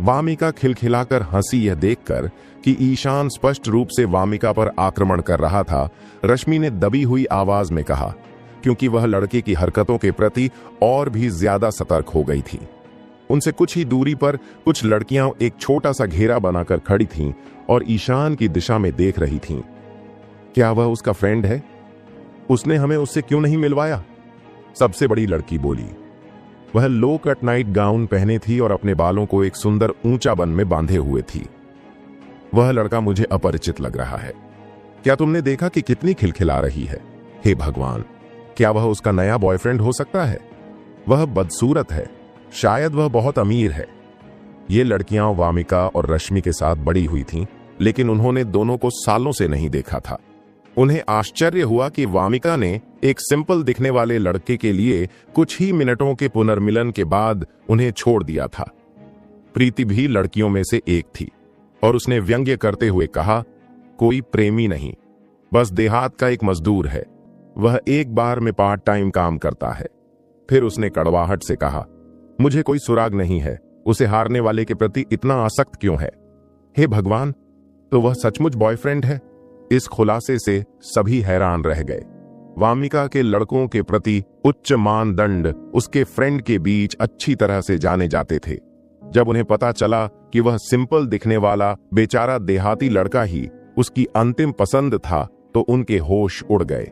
वामिका खिलखिलाकर हंसी। यह देखकर कि ईशान स्पष्ट रूप से वामिका पर आक्रमण कर रहा था, रश्मि ने दबी हुई आवाज में कहा, क्योंकि वह लड़के की हरकतों के प्रति और भी ज्यादा सतर्क हो गई थी। उनसे कुछ ही दूरी पर कुछ लड़कियां एक छोटा सा घेरा बनाकर खड़ी थीं और ईशान की दिशा में देख रही थीं। क्या वह उसका फ्रेंड है? उसने हमें उससे क्यों नहीं मिलवाया? सबसे बड़ी लड़की बोली। वह लो कट नाइट गाउन पहने थी और अपने बालों को एक सुंदर ऊंचा बन में बांधे हुए थी। वह लड़का मुझे अपरिचित लग रहा है। क्या तुमने देखा कि कितनी खिलखिला रही है? हे भगवान, क्या वह उसका नया बॉयफ्रेंड हो सकता है? वह बदसूरत है, शायद वह बहुत अमीर है। ये लड़कियां वामिका और रश्मि के साथ बड़ी हुई थीं, लेकिन उन्होंने दोनों को सालों से नहीं देखा था। उन्हें आश्चर्य हुआ कि वामिका ने एक सिंपल दिखने वाले लड़के के लिए कुछ ही मिनटों के पुनर्मिलन के बाद उन्हें छोड़ दिया था। प्रीति भी लड़कियों में से एक थी और उसने व्यंग्य करते हुए कहा, कोई प्रेमी नहीं, बस देहात का एक मजदूर है। वह एक बार में पार्ट टाइम काम करता है। फिर उसने कड़वाहट से कहा, मुझे कोई सुराग नहीं है। उसे हारने वाले के प्रति इतना आसक्त क्यों है? हे भगवान, तो वह सचमुच बॉयफ्रेंड है? इस खुलासे से सभी हैरान रह गए। वामिका के लड़कों के प्रति उच्च मानदंड उसके फ्रेंड के बीच अच्छी तरह से जाने जाते थे। जब उन्हें पता चला कि वह सिंपल दिखने वाला बेचारा देहाती लड़का ही उसकी अंतिम पसंद था, तो उनके होश उड़ गए।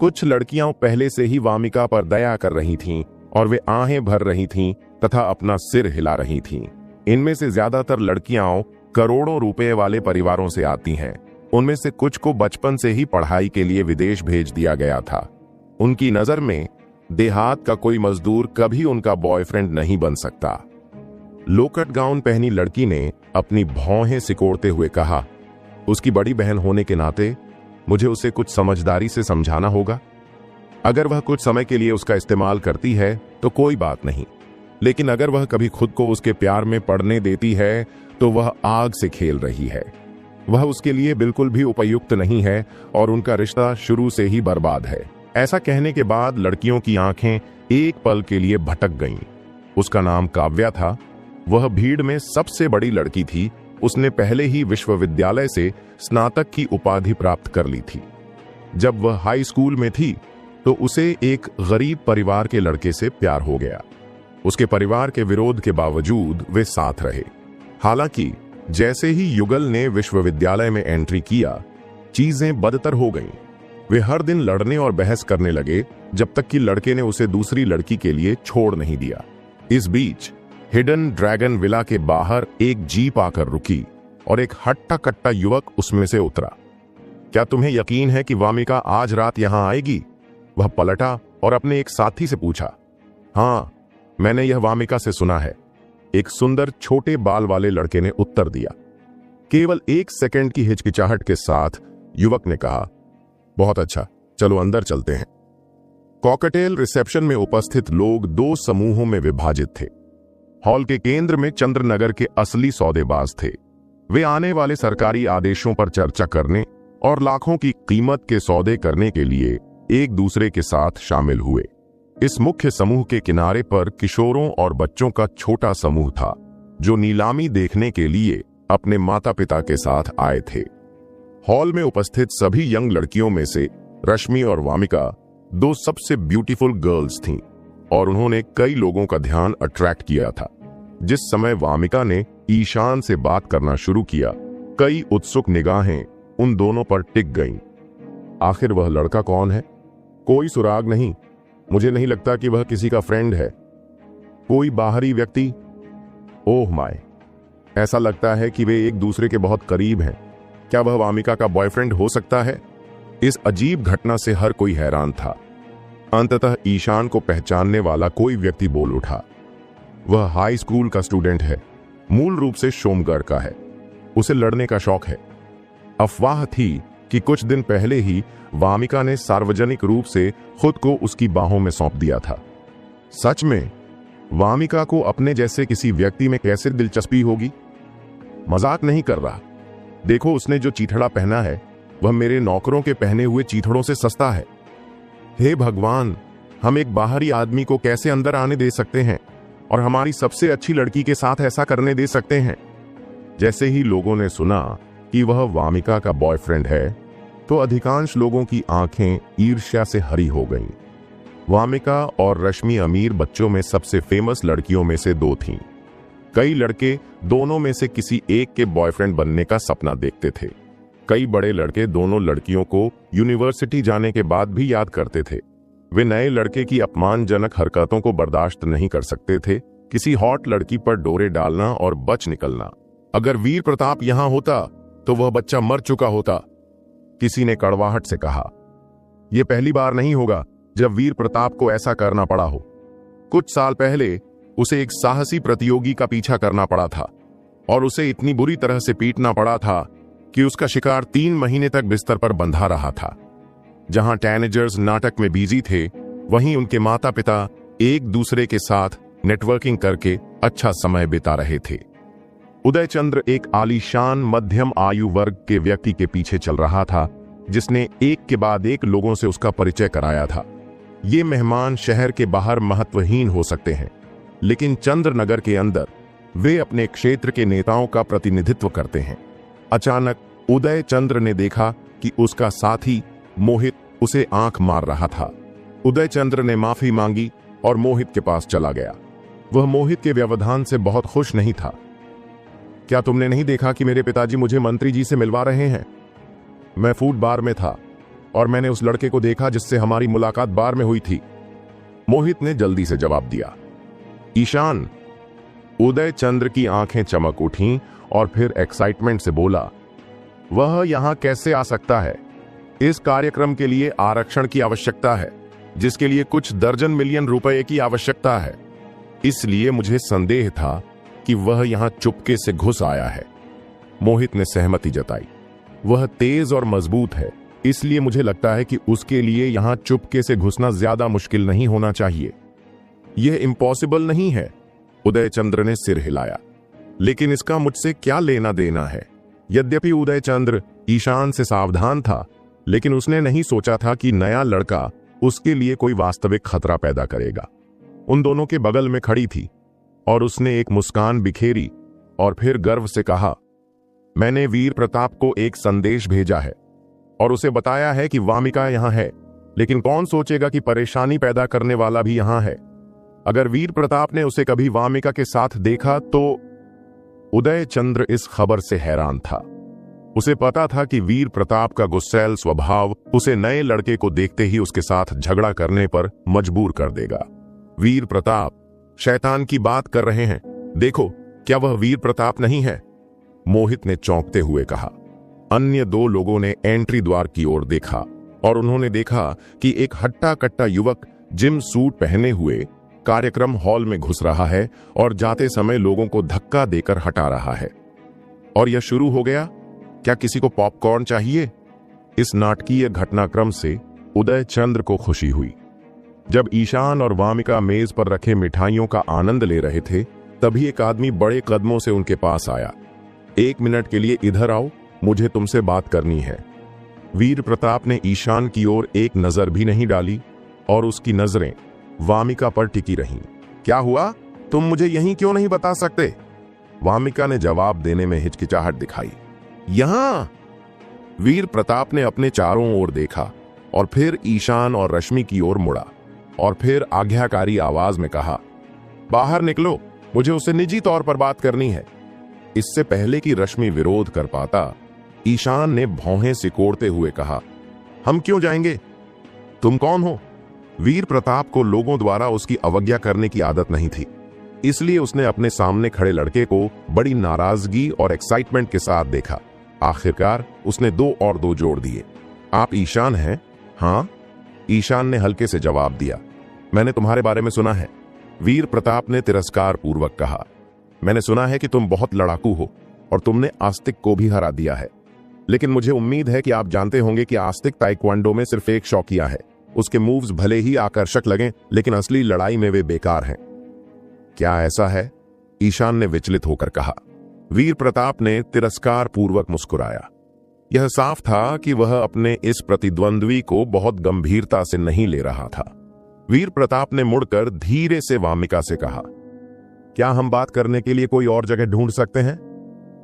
कुछ लड़कियां पहले से ही वामिका पर दया कर रही थीं और वे आहें भर रही थीं तथा अपना सिर हिला रही थीं। इनमें से ज्यादातर लड़कियां करोड़ों रुपए वाले परिवारों से आती हैं। उनमें से कुछ को बचपन से ही पढ़ाई के लिए विदेश भेज दिया गया था। उनकी नजर में देहात का कोई मजदूर कभी उनका बॉयफ्रेंड नहीं बन सकता। लोकट गाउन पहनी लड़की ने अपनी भौहें सिकोड़ते हुए कहा, उसकी बड़ी बहन होने के नाते मुझे उसे कुछ समझदारी से समझाना होगा। अगर वह कुछ समय के लिए उसका इस्तेमाल करती है तो कोई बात नहीं, लेकिन अगर वह कभी खुद को उसके प्यार में पड़ने देती है तो वह आग से खेल रही है। वह उसके लिए बिल्कुल भी उपयुक्त नहीं है और उनका रिश्ता शुरू से ही बर्बाद है। ऐसा कहने के बाद लड़कियों की आंखें एक पल के लिए भटक गईं। उसका नाम काव्या था। वह भीड़ में सबसे बड़ी लड़की थी। उसने पहले ही विश्वविद्यालय से स्नातक की उपाधि प्राप्त कर ली थी। जब वह हाई स्कूल में थी तो उसे एक गरीब परिवार के लड़के से प्यार हो गया। उसके परिवार के विरोध के बावजूद वे साथ रहे। हालांकि जैसे ही युगल ने विश्वविद्यालय में एंट्री किया, चीजें बदतर हो गईं। वे हर दिन लड़ने और बहस करने लगे, जब तक कि लड़के ने उसे दूसरी लड़की के लिए छोड़ नहीं दिया। इस बीच हिडन ड्रैगन विला के बाहर एक जीप आकर रुकी और एक हट्टा कट्टा युवक उसमें से उतरा। क्या तुम्हें यकीन है कि वामिका आज रात यहां आएगी? वह पलटा और अपने एक साथी से पूछा। हाँ, मैंने यह वामिका से सुना है, एक सुंदर छोटे बाल वाले लड़के ने उत्तर दिया। केवल 1 सेकंड की हिचकिचाहट के साथ युवक ने कहा, बहुत अच्छा, चलो अंदर चलते हैं। कॉकटेल रिसेप्शन में उपस्थित लोग 2 समूहों में विभाजित थे। हॉल के केंद्र में चंद्रनगर के असली सौदेबाज थे। वे आने वाले सरकारी आदेशों पर चर्चा करने और लाखों की कीमत के सौदे करने के लिए एक दूसरे के साथ शामिल हुए। इस मुख्य समूह के किनारे पर किशोरों और बच्चों का छोटा समूह था, जो नीलामी देखने के लिए अपने माता पिता के साथ आए थे। हॉल में उपस्थित सभी यंग लड़कियों में से रश्मि और वामिका 2 सबसे ब्यूटीफुल गर्ल्स थीं और उन्होंने कई लोगों का ध्यान अट्रैक्ट किया था। जिस समय वामिका ने ईशान से बात करना शुरू किया, कई उत्सुक निगाहें उन दोनों पर टिक गईं। आखिर वह लड़का कौन है? कोई सुराग नहीं। मुझे नहीं लगता कि वह किसी का फ्रेंड है। कोई बाहरी व्यक्ति? ओह माय, ऐसा लगता है कि वे एक दूसरे के बहुत करीब हैं। क्या वह वामिका का बॉयफ्रेंड हो सकता है? इस अजीब घटना से हर कोई हैरान था। अंततः ईशान को पहचानने वाला कोई व्यक्ति बोल उठा। वह हाई स्कूल का स्टूडेंट है, मूल रूप से सोमगढ़ का है। उसे लड़ने का शौक है। अफवाह थी कि कुछ दिन पहले ही वामिका ने सार्वजनिक रूप से खुद को उसकी बाहों में सौंप दिया था। सच में वामिका को अपने जैसे किसी व्यक्ति में कैसे दिलचस्पी होगी? मजाक नहीं कर रहा। देखो, उसने जो चीथड़ा पहना है वह मेरे नौकरों के पहने हुए चीथड़ों से सस्ता है। हे भगवान, हम एक बाहरी आदमी को कैसे अंदर आने दे सकते हैं और हमारी सबसे अच्छी लड़की के साथ ऐसा करने दे सकते हैं? जैसे ही लोगों ने सुना कि वह वामिका का बॉयफ्रेंड है तो अधिकांश लोगों की आंखें ईर्ष्या से हरी हो गईं। वामिका और रश्मि अमीर बच्चों में सबसे फेमस लड़कियों में से दो थीं। कई लड़के दोनों में से किसी एक के बॉयफ्रेंड बनने का सपना देखते थे। कई बड़े लड़के दोनों लड़कियों को यूनिवर्सिटी जाने के बाद भी याद करते थे। वे नए लड़के की अपमानजनक हरकतों को बर्दाश्त नहीं कर सकते थे, किसी हॉट लड़की पर डोरे डालना और बच निकलना। अगर वीर प्रताप यहां होता तो वह बच्चा मर चुका होता, किसी ने कड़वाहट से कहा। यह पहली बार नहीं होगा जब वीर प्रताप को ऐसा करना पड़ा हो। कुछ साल पहले उसे एक साहसी प्रतियोगी का पीछा करना पड़ा था और उसे इतनी बुरी तरह से पीटना पड़ा था कि उसका शिकार 3 महीने तक बिस्तर पर बंधा रहा था। जहां टीनेजर्स नाटक में बिजी थे, वहीं उनके माता पिता एक दूसरे के साथ नेटवर्किंग करके अच्छा समय बिता रहे थे। उदय चंद्र एक आलीशान मध्यम आयु वर्ग के व्यक्ति के पीछे चल रहा था, जिसने एक के बाद एक लोगों से उसका परिचय कराया था। ये मेहमान शहर के बाहर महत्वहीन हो सकते हैं, लेकिन चंद्रनगर के अंदर वे अपने क्षेत्र के नेताओं का प्रतिनिधित्व करते हैं। अचानक उदय चंद्र ने देखा कि उसका साथी मोहित उसे आंख मार रहा था। उदय चंद्र ने माफी मांगी और मोहित के पास चला गया। वह मोहित के व्यवधान से बहुत खुश नहीं था। क्या तुमने नहीं देखा कि मेरे पिताजी मुझे मंत्री जी से मिलवा रहे हैं? मैं फूड बार में था और मैंने उस लड़के को देखा जिससे हमारी मुलाकात बार में हुई थी, मोहित ने जल्दी से जवाब दिया। ईशान। उदय चंद्र की आंखें चमक उठीं और फिर एक्साइटमेंट से बोला, वह यहां कैसे आ सकता है? इस कार्यक्रम के लिए आरक्षण की आवश्यकता है, जिसके लिए कुछ दर्जन मिलियन रुपए की आवश्यकता है। इसलिए मुझे संदेह था कि वह यहां चुपके से घुस आया है। मोहित ने सहमति जताई। वह तेज और मजबूत है, इसलिए मुझे लगता है कि उसके लिए यहां चुपके से घुसना ज्यादा मुश्किल नहीं होना चाहिए। यह इम्पॉसिबल नहीं है। उदय चंद्र ने सिर हिलाया। लेकिन इसका मुझसे क्या लेना देना है? यद्यपि उदय चंद्र ईशान से सावधान था, लेकिन उसने नहीं सोचा था कि नया लड़का उसके लिए कोई वास्तविक खतरा पैदा करेगा। उन दोनों के बगल में खड़ी थी और उसने एक मुस्कान बिखेरी और फिर गर्व से कहा, मैंने वीर प्रताप को एक संदेश भेजा है और उसे बताया है कि वामिका यहां है, लेकिन कौन सोचेगा कि परेशानी पैदा करने वाला भी यहां है। अगर वीर प्रताप ने उसे कभी वामिका के साथ देखा तो। उदय चंद्र इस खबर से हैरान था। उसे पता था कि वीर प्रताप का गुस्सैल स्वभाव उसे नए लड़के को देखते ही उसके साथ झगड़ा करने पर मजबूर कर देगा। वीर प्रताप शैतान की बात कर रहे हैं, देखो क्या वह वीर प्रताप नहीं है? मोहित ने चौंकते हुए कहा। अन्य 2 लोगों ने एंट्री द्वार की ओर देखा और उन्होंने देखा कि एक हट्टा कट्टा युवक जिम सूट पहने हुए कार्यक्रम हॉल में घुस रहा है और जाते समय लोगों को धक्का देकर हटा रहा है। और यह शुरू हो गया। क्या किसी को पॉपकॉर्न चाहिए? इस नाटकीय घटनाक्रम से उदय चंद्र को खुशी हुई। जब ईशान और वामिका मेज पर रखे मिठाइयों का आनंद ले रहे थे, तभी एक आदमी बड़े कदमों से उनके पास आया। 1 मिनट के लिए इधर आओ, मुझे तुमसे बात करनी है। वीर प्रताप ने ईशान की ओर एक नजर भी नहीं डाली और उसकी नजरें वामिका पर टिकी रहीं। क्या हुआ? तुम मुझे यहीं क्यों नहीं बता सकते? वामिका ने जवाब देने में हिचकिचाहट दिखाई। यहां। वीर प्रताप ने अपने चारों ओर देखा और फिर ईशान और रश्मि की ओर मुड़ा और फिर आज्ञाकारी आवाज में कहा, बाहर निकलो, मुझे उससे निजी तौर पर बात करनी है। इससे पहले कि रश्मि विरोध कर पाता, ईशान ने भौहें सिकोड़ते हुए कहा, हम क्यों जाएंगे? तुम कौन हो? वीर प्रताप को लोगों द्वारा उसकी अवज्ञा करने की आदत नहीं थी, इसलिए उसने अपने सामने खड़े लड़के को बड़ी नाराजगी और एक्साइटमेंट के साथ देखा। आखिरकार उसने 2 और 2 जोड़ दिए। आप ईशान हैं? हाँ, ईशान ने हल्के से जवाब दिया। मैंने तुम्हारे बारे में सुना है। वीर प्रताप ने तिरस्कार पूर्वक कहा, मैंने सुना है कि तुम बहुत लड़ाकू हो और तुमने आस्तिक को भी हरा दिया है। लेकिन मुझे उम्मीद है कि आप जानते होंगे कि आस्तिक ताइक्वांडो में सिर्फ एक शौकिया है, उसके मूव्स भले ही आकर्षक लगें, लेकिन असली लड़ाई में वे बेकार हैं। क्या ऐसा है? ईशान ने विचलित होकर कहा। वीर प्रताप ने तिरस्कार पूर्वक मुस्कुराया। यह साफ था कि वह अपने इस प्रतिद्वंद्वी को बहुत गंभीरता से नहीं ले रहा था। वीर प्रताप ने मुड़कर धीरे से वामिका से कहा, क्या हम बात करने के लिए कोई और जगह ढूंढ सकते हैं?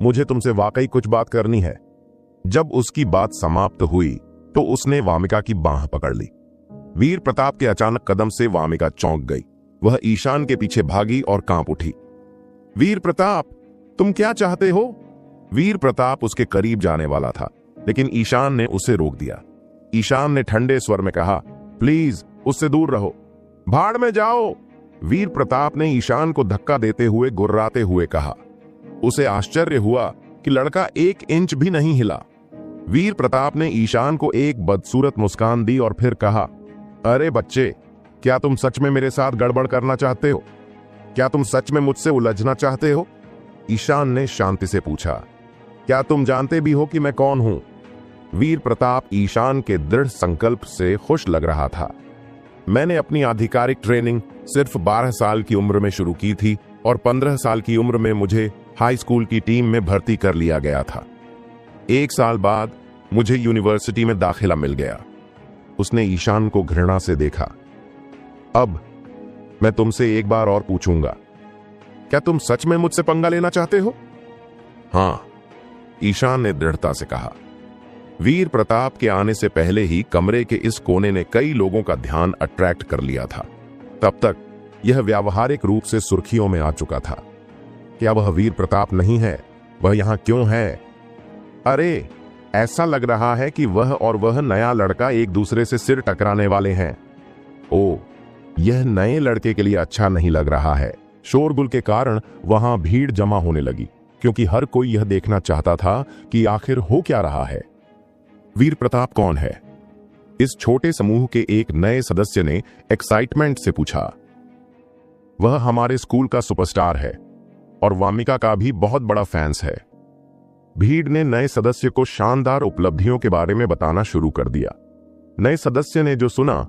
मुझे तुमसे वाकई कुछ बात करनी है। जब उसकी बात समाप्त हुई तो उसने वामिका की बांह पकड़ ली। वीर प्रताप के अचानक कदम से वामिका चौंक गई। वह ईशान के पीछे भागी और कांप उठी। वीर प्रताप, तुम क्या चाहते हो? वीर प्रताप उसके करीब जाने वाला था, लेकिन ईशान ने उसे रोक दिया। ईशान ने ठंडे स्वर में कहा, प्लीज उससे दूर रहो। भाड़ में जाओ। वीर प्रताप ने ईशान को धक्का देते हुए गुर्राते हुए कहा। उसे आश्चर्य हुआ कि लड़का 1 इंच भी नहीं हिला। वीर प्रताप ने ईशान को एक बदसूरत मुस्कान दी और फिर कहा, अरे बच्चे, क्या तुम सच में मेरे साथ गड़बड़ करना चाहते हो? क्या तुम सच में मुझसे उलझना चाहते हो? ईशान ने शांति से पूछा। क्या तुम जानते भी हो कि मैं कौन हूं? वीर प्रताप ईशान के दृढ़ संकल्प से खुश लग रहा था। मैंने अपनी आधिकारिक ट्रेनिंग सिर्फ 12 साल की उम्र में शुरू की थी और 15 साल की उम्र में मुझे हाई स्कूल की टीम में भर्ती कर लिया गया था। 1 साल बाद मुझे यूनिवर्सिटी में दाखिला मिल गया। उसने ईशान को घृणा से देखा। अब मैं तुमसे एक बार और पूछूंगा, क्या तुम सच में मुझसे पंगा लेना चाहते हो? हां, ईशान ने दृढ़ता से कहा। वीर प्रताप के आने से पहले ही कमरे के इस कोने ने कई लोगों का ध्यान अट्रैक्ट कर लिया था। तब तक यह व्यावहारिक रूप से सुर्खियों में आ चुका था। क्या वह वीर प्रताप नहीं है? वह यहां क्यों है? अरे, ऐसा लग रहा है कि वह और वह नया लड़का एक दूसरे से सिर टकराने वाले हैं। ओ, यह नए लड़के के लिए अच्छा नहीं लग रहा है। शोरगुल के कारण वहां भीड़ जमा होने लगी, क्योंकि हर कोई यह देखना चाहता था कि आखिर हो क्या रहा है। वीर प्रताप कौन है? इस छोटे समूह के एक नए सदस्य ने एक्साइटमेंट से पूछा। वह हमारे स्कूल का सुपरस्टार है और वामिका का भी बहुत बड़ा फैंस है। भीड़ ने नए सदस्य को शानदार उपलब्धियों के बारे में बताना शुरू कर दिया। नए सदस्य ने जो सुना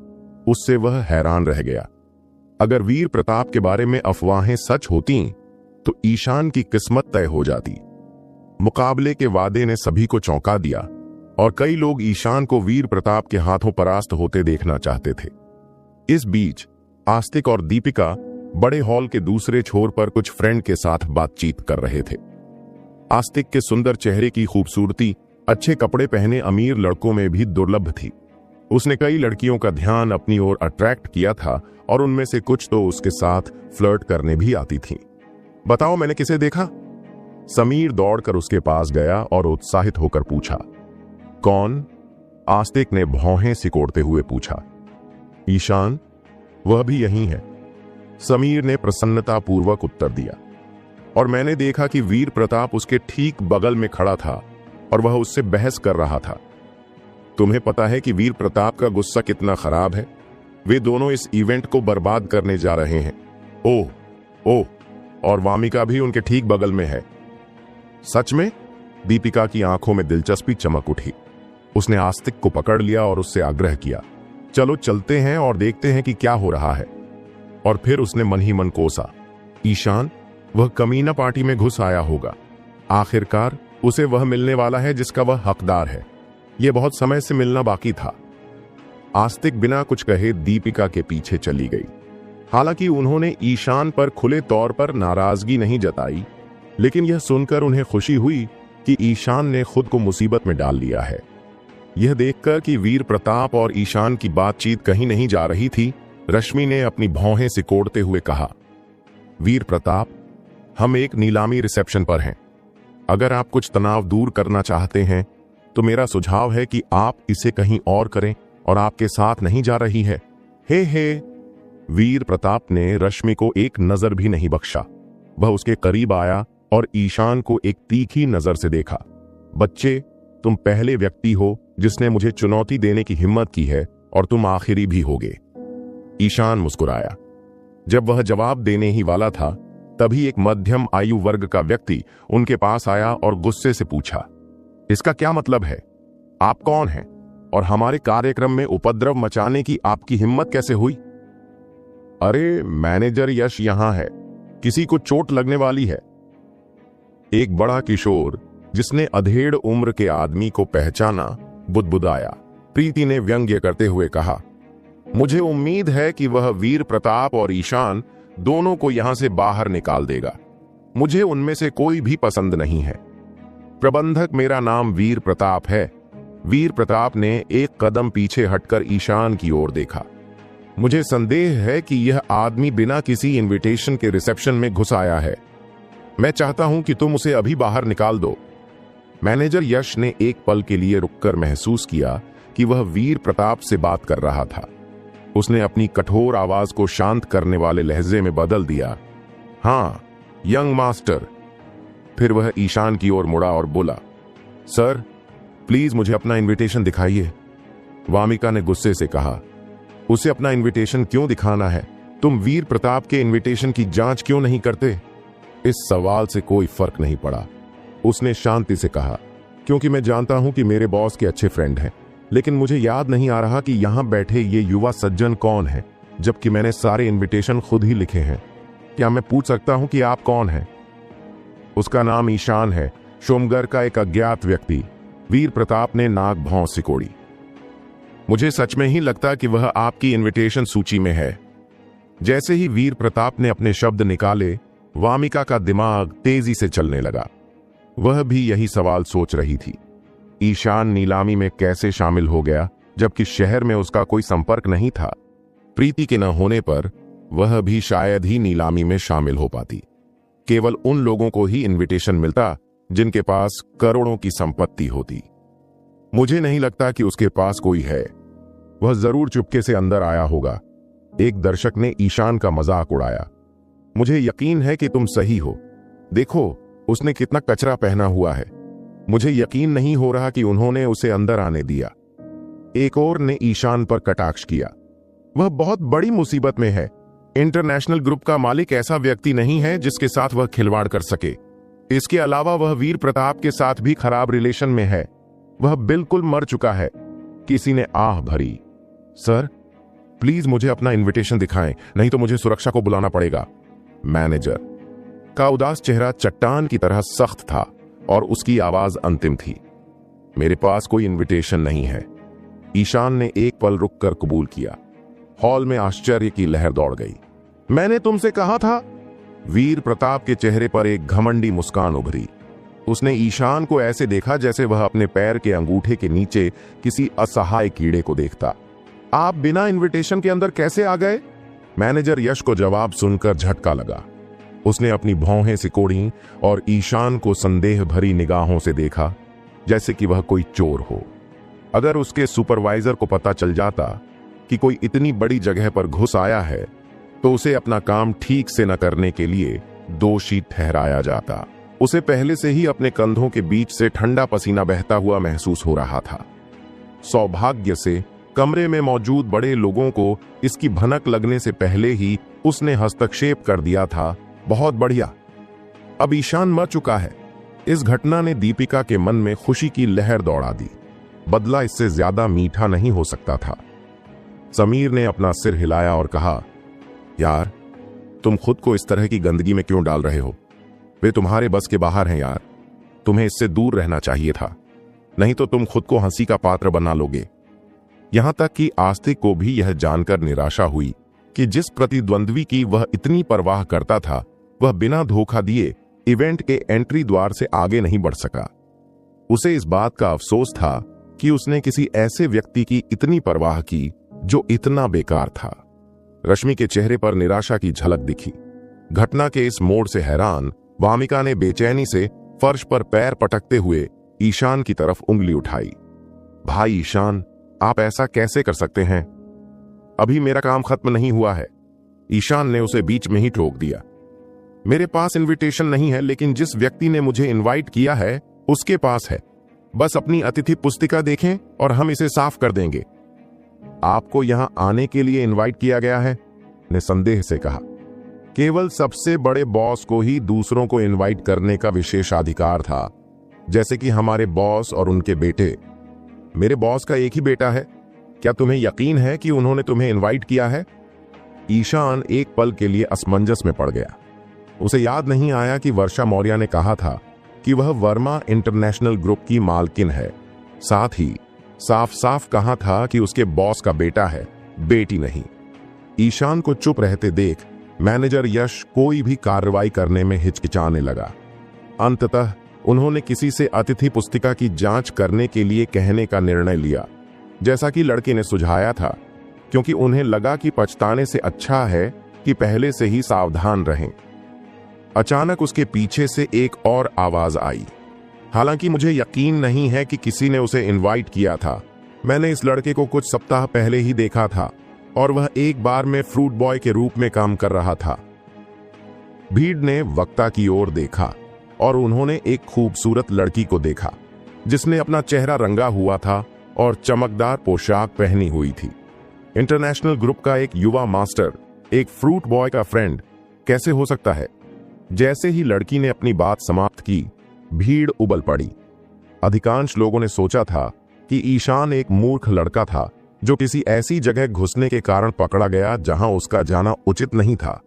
उससे वह हैरान रह गया। अगर वीर प्रताप के बारे में अफवाहें सच होती तो ईशान की किस्मत तय हो जाती। मुकाबले के वादे ने सभी को चौंका दिया और कई लोग ईशान को वीर प्रताप के हाथों परास्त होते देखना चाहते थे। इस बीच आस्तिक और दीपिका बड़े हॉल के दूसरे छोर पर कुछ फ्रेंड के साथ बातचीत कर रहे थे। आस्तिक के सुंदर चेहरे की खूबसूरती अच्छे कपड़े पहने अमीर लड़कों में भी दुर्लभ थी। उसने कई लड़कियों का ध्यान अपनी ओर अट्रैक्ट किया था और उनमें से कुछ तो उसके साथ फ्लर्ट करने भी आती थीं। बताओ, मैंने किसे देखा? समीर दौड़कर उसके पास गया और उत्साहित होकर पूछा। कौन? आस्तिक ने भौहें सिकोड़ते हुए पूछा। ईशान, वह भी यही है, समीर ने प्रसन्नतापूर्वक उत्तर दिया। और मैंने देखा कि वीर प्रताप उसके ठीक बगल में खड़ा था और वह उससे बहस कर रहा था। तुम्हें पता है कि वीर प्रताप का गुस्सा कितना खराब है? वे दोनों इस इवेंट को बर्बाद करने जा रहे हैं। ओह, और वामिका भी उनके ठीक बगल में है। सच में? दीपिका की आंखों में दिलचस्पी चमक उठी। उसने आस्तिक को पकड़ लिया और उससे आग्रह किया, चलो चलते हैं और देखते हैं कि क्या हो रहा है। और फिर उसने मन ही मन कोसा, ईशान, वह कमीना पार्टी में घुस आया होगा। आखिरकार उसे वह मिलने वाला है जिसका वह हकदार है। यह बहुत समय से मिलना बाकी था। आस्तिक बिना कुछ कहे दीपिका के पीछे चली गई। हालांकि उन्होंने ईशान पर खुले तौर पर नाराजगी नहीं जताई, लेकिन यह सुनकर उन्हें खुशी हुई कि ईशान ने खुद को मुसीबत में डाल लिया है। यह देखकर कि वीर प्रताप और ईशान की बातचीत कहीं नहीं जा रही थी, रश्मि ने अपनी भौहें सिकोड़ते हुए कहा, वीर प्रताप, हम एक नीलामी रिसेप्शन पर हैं। अगर आप कुछ तनाव दूर करना चाहते हैं तो मेरा सुझाव है कि आप इसे कहीं और करें और आपके साथ नहीं जा रही है। हे। वीर प्रताप ने रश्मि को एक नजर भी नहीं बख्शा। वह उसके करीब आया और ईशान को एक तीखी नजर से देखा। बच्चे, तुम पहले व्यक्ति हो जिसने मुझे चुनौती देने की हिम्मत की है और तुम आखिरी भी होगे। ईशान मुस्कुराया। जब वह जवाब देने ही वाला था, तभी एक मध्यम आयु वर्ग का व्यक्ति उनके पास आया और गुस्से से पूछा, इसका क्या मतलब है? आप कौन हैं और हमारे कार्यक्रम में उपद्रव मचाने की आपकी हिम्मत कैसे हुई? अरे मैनेजर यश यहां है, किसी को चोट लगने वाली है। एक बड़ा किशोर जिसने अधेड़ उम्र के आदमी को पहचाना बुदबुदाया। प्रीति ने व्यंग्य करते हुए कहा, मुझे उम्मीद है कि वह वीर प्रताप और ईशान दोनों को यहां से बाहर निकाल देगा। मुझे उनमें से कोई भी पसंद नहीं है। प्रबंधक, मेरा नाम वीर प्रताप है। वीर प्रताप ने एक कदम पीछे हटकर ईशान की ओर देखा। मुझे संदेह है कि यह आदमी बिना किसी इनविटेशन के रिसेप्शन में घुस आया है। मैं चाहता हूं कि तुम उसे अभी बाहर निकाल दो। मैनेजर यश ने एक पल के लिए रुककर महसूस किया कि वह वीर प्रताप से बात कर रहा था। उसने अपनी कठोर आवाज को शांत करने वाले लहजे में बदल दिया, हाँ यंग मास्टर। फिर वह ईशान की ओर मुड़ा और बोला, सर प्लीज मुझे अपना इनविटेशन दिखाइए। वामिका ने गुस्से से कहा, उसे अपना इनविटेशन क्यों दिखाना है? तुम वीर प्रताप के इनविटेशन की जांच क्यों नहीं करते? इस सवाल से कोई फर्क नहीं पड़ा। उसने शांति से कहा, क्योंकि मैं जानता हूं कि मेरे बॉस के अच्छे फ्रेंड हैं, लेकिन मुझे याद नहीं आ रहा कि यहां बैठे ये युवा सज्जन कौन है, जबकि मैंने सारे इनविटेशन खुद ही लिखे हैं। क्या मैं पूछ सकता हूं कि आप कौन हैं? उसका नाम ईशान है, सोमगर का एक अज्ञात व्यक्ति। वीर प्रताप ने नाक भौं सिकोड़ी। मुझे सच में ही लगता कि वह आपकी इनविटेशन सूची में है। जैसे ही वीर प्रताप ने अपने शब्द निकाले, वामिका का दिमाग तेजी से चलने लगा। वह भी यही सवाल सोच रही थी। ईशान नीलामी में कैसे शामिल हो गया, जबकि शहर में उसका कोई संपर्क नहीं था? प्रीति के न होने पर वह भी शायद ही नीलामी में शामिल हो पाती। केवल उन लोगों को ही इनविटेशन मिलता जिनके पास करोड़ों की संपत्ति होती। मुझे नहीं लगता कि उसके पास कोई है। वह जरूर चुपके से अंदर आया होगा। एक दर्शक ने ईशान का मजाक उड़ाया। मुझे यकीन है कि तुम सही हो। देखो उसने कितना कचरा पहना हुआ है। मुझे यकीन नहीं हो रहा कि उन्होंने उसे अंदर आने दिया। एक और ने ईशान पर कटाक्ष किया। वह बहुत बड़ी मुसीबत में है। इंटरनेशनल ग्रुप का मालिक ऐसा व्यक्ति नहीं है जिसके साथ वह खिलवाड़ कर सके। इसके अलावा वह वीर प्रताप के साथ भी खराब रिलेशन में है। वह बिल्कुल मर चुका है। किसी ने आह भरी। सर प्लीज मुझे अपना इनविटेशन दिखाएं, नहीं तो मुझे सुरक्षा को बुलाना पड़ेगा। मैनेजर का उदास चेहरा चट्टान की तरह सख्त था और उसकी आवाज अंतिम थी। मेरे पास कोई इनविटेशन नहीं है। ईशान ने एक पल रुककर कबूल किया। हॉल में आश्चर्य की लहर दौड़ गई। मैंने तुमसे कहा था। वीर प्रताप के चेहरे पर एक घमंडी मुस्कान उभरी। उसने ईशान को ऐसे देखा जैसे वह अपने पैर के अंगूठे के नीचे किसी असहाय कीड़े को देखता। आप बिना इनविटेशन के अंदर कैसे आ गए? मैनेजर यश को जवाब सुनकर झटका लगा। उसने अपनी भौहें सिकोड़ी और ईशान को संदेह भरी निगाहों से देखा, जैसे कि वह कोई चोर हो। अगर उसके सुपरवाइजर को पता चल जाता कि कोई इतनी बड़ी जगह पर घुस आया है, तो उसे अपना काम ठीक से न करने के लिए दोषी ठहराया जाता। उसे पहले से ही अपने कंधों के बीच से ठंडा पसीना बहता हुआ महसूस हो रहा था। सौभाग्य से कमरे में मौजूद बड़े लोगों को इसकी भनक लगने से पहले ही उसने हस्तक्षेप कर दिया था। बहुत बढ़िया, अब ईशान मर चुका है। इस घटना ने दीपिका के मन में खुशी की लहर दौड़ा दी। बदला इससे ज्यादा मीठा नहीं हो सकता था। समीर ने अपना सिर हिलाया और कहा, यार तुम खुद को इस तरह की गंदगी में क्यों डाल रहे हो? वे तुम्हारे बस के बाहर हैं यार। तुम्हें इससे दूर रहना चाहिए था, नहीं तो तुम खुद को हंसी का पात्र बना लोगे। यहां तक कि आस्तिक को भी यह जानकर निराशा हुई कि जिस प्रतिद्वंद्वी की वह इतनी परवाह करता था, वह बिना धोखा दिए इवेंट के एंट्री द्वार से आगे नहीं बढ़ सका। उसे इस बात का अफसोस था कि उसने किसी ऐसे व्यक्ति की इतनी परवाह की जो इतना बेकार था। रश्मि के चेहरे पर निराशा की झलक दिखी। घटना के इस मोड़ से हैरान वामिका ने बेचैनी से फर्श पर पैर पटकते हुए ईशान की तरफ उंगली उठाई। भाई ईशान, आप ऐसा कैसे कर सकते हैं? अभी मेरा काम खत्म नहीं हुआ है। ईशान ने उसे बीच में ही टोक दिया। मेरे पास इनविटेशन नहीं है, लेकिन जिस व्यक्ति ने मुझे इनवाइट किया है उसके पास है। बस अपनी अतिथि पुस्तिका देखें और हम इसे साफ कर देंगे। आपको यहां आने के लिए इनवाइट किया गया है? ने संदेह से कहा। केवल सबसे बड़े बॉस को ही दूसरों को इनवाइट करने का विशेषाधिकार था, जैसे कि हमारे बॉस और उनके बेटे। मेरे बॉस का एक ही बेटा है, क्या तुम्हें यकीन है कि उन्होंने तुम्हें इनवाइट किया है? ईशान एक पल के लिए असमंजस में पड़ गया। उसे याद नहीं आया कि वर्षा मौर्य ने कहा था कि वह वर्मा इंटरनेशनल ग्रुप की मालकिन है। साथ ही साफ साफ कहा था कि उसके बॉस का बेटा है, बेटी नहीं। ईशान को चुप रहते देख मैनेजर यश कोई भी कार्रवाई करने में हिचकिचाने लगा। अंततः उन्होंने किसी से अतिथि पुस्तिका की जांच करने के लिए कहने का निर्णय लिया, जैसा कि लड़के ने सुझाया था, क्योंकि उन्हें लगा कि पछताने से अच्छा है कि पहले से ही सावधान रहें। अचानक उसके पीछे से एक और आवाज आई। हालांकि मुझे यकीन नहीं है कि किसी ने उसे इनवाइट किया था। मैंने इस लड़के को कुछ सप्ताह पहले ही देखा था और वह एक बार में फ्रूट बॉय के रूप में काम कर रहा था। भीड़ ने वक्ता की ओर देखा और उन्होंने एक खूबसूरत लड़की को देखा जिसने अपना चेहरा रंगा हुआ था और चमकदार पोशाक पहनी हुई थी। इंटरनेशनल ग्रुप का एक युवा मास्टर एक फ्रूट बॉय का फ्रेंड कैसे हो सकता है? जैसे ही लड़की ने अपनी बात समाप्त की, भीड़ उबल पड़ी। अधिकांश लोगों ने सोचा था कि ईशान एक मूर्ख लड़का था जो किसी ऐसी जगह घुसने के कारण पकड़ा गया जहां उसका जाना उचित नहीं था।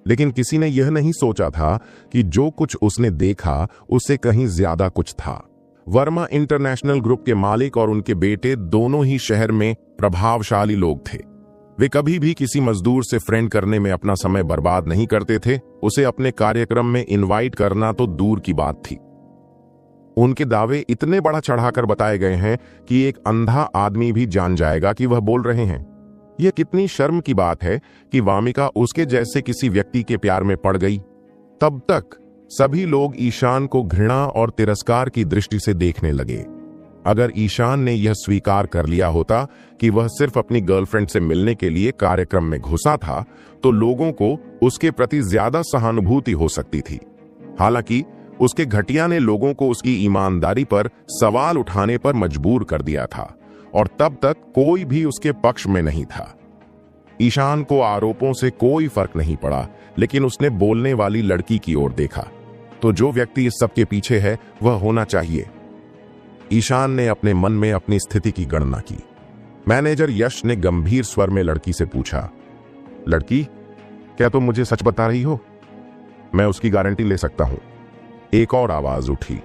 लेकिन किसी ने यह नहीं सोचा था कि जो कुछ उसने देखा उससे कहीं ज्यादा कुछ था। वर्मा इंटरनेशनल ग्रुप के मालिक और उनके बेटे दोनों ही शहर में प्रभावशाली लोग थे। वे कभी भी किसी मजदूर से फ्रेंड करने में अपना समय बर्बाद नहीं करते थे। उसे अपने कार्यक्रम में इनवाइट करना तो दूर की बात थी। उनके दावे इतने बड़ा चढ़ाकर बताए गए हैं कि एक अंधा आदमी भी जान जाएगा कि वह बोल रहे हैं। यह कितनी शर्म की बात है कि वामिका उसके जैसे किसी व्यक्ति के प्यार में पड़ गई। तब तक सभी लोग ईशान को घृणा और तिरस्कार की दृष्टि से देखने लगे। अगर ईशान ने यह स्वीकार कर लिया होता कि वह सिर्फ अपनी गर्लफ्रेंड से मिलने के लिए कार्यक्रम में घुसा था, तो लोगों को उसके प्रति ज्यादा सहानुभूति हो सकती थी। हालांकि उसके घटिया ने लोगों को उसकी ईमानदारी पर सवाल उठाने पर मजबूर कर दिया था और तब तक कोई भी उसके पक्ष में नहीं था। ईशान को आरोपों से कोई फर्क नहीं पड़ा, लेकिन उसने बोलने वाली लड़की की ओर देखा। तो जो व्यक्ति इस सब के पीछे है वह होना चाहिए। ईशान ने अपने मन में अपनी स्थिति की गणना की। मैनेजर यश ने गंभीर स्वर में लड़की से पूछा, लड़की, क्या तुम मुझे सच बता रही हो? मैं उसकी गारंटी ले सकता हूं। एक और आवाज उठी।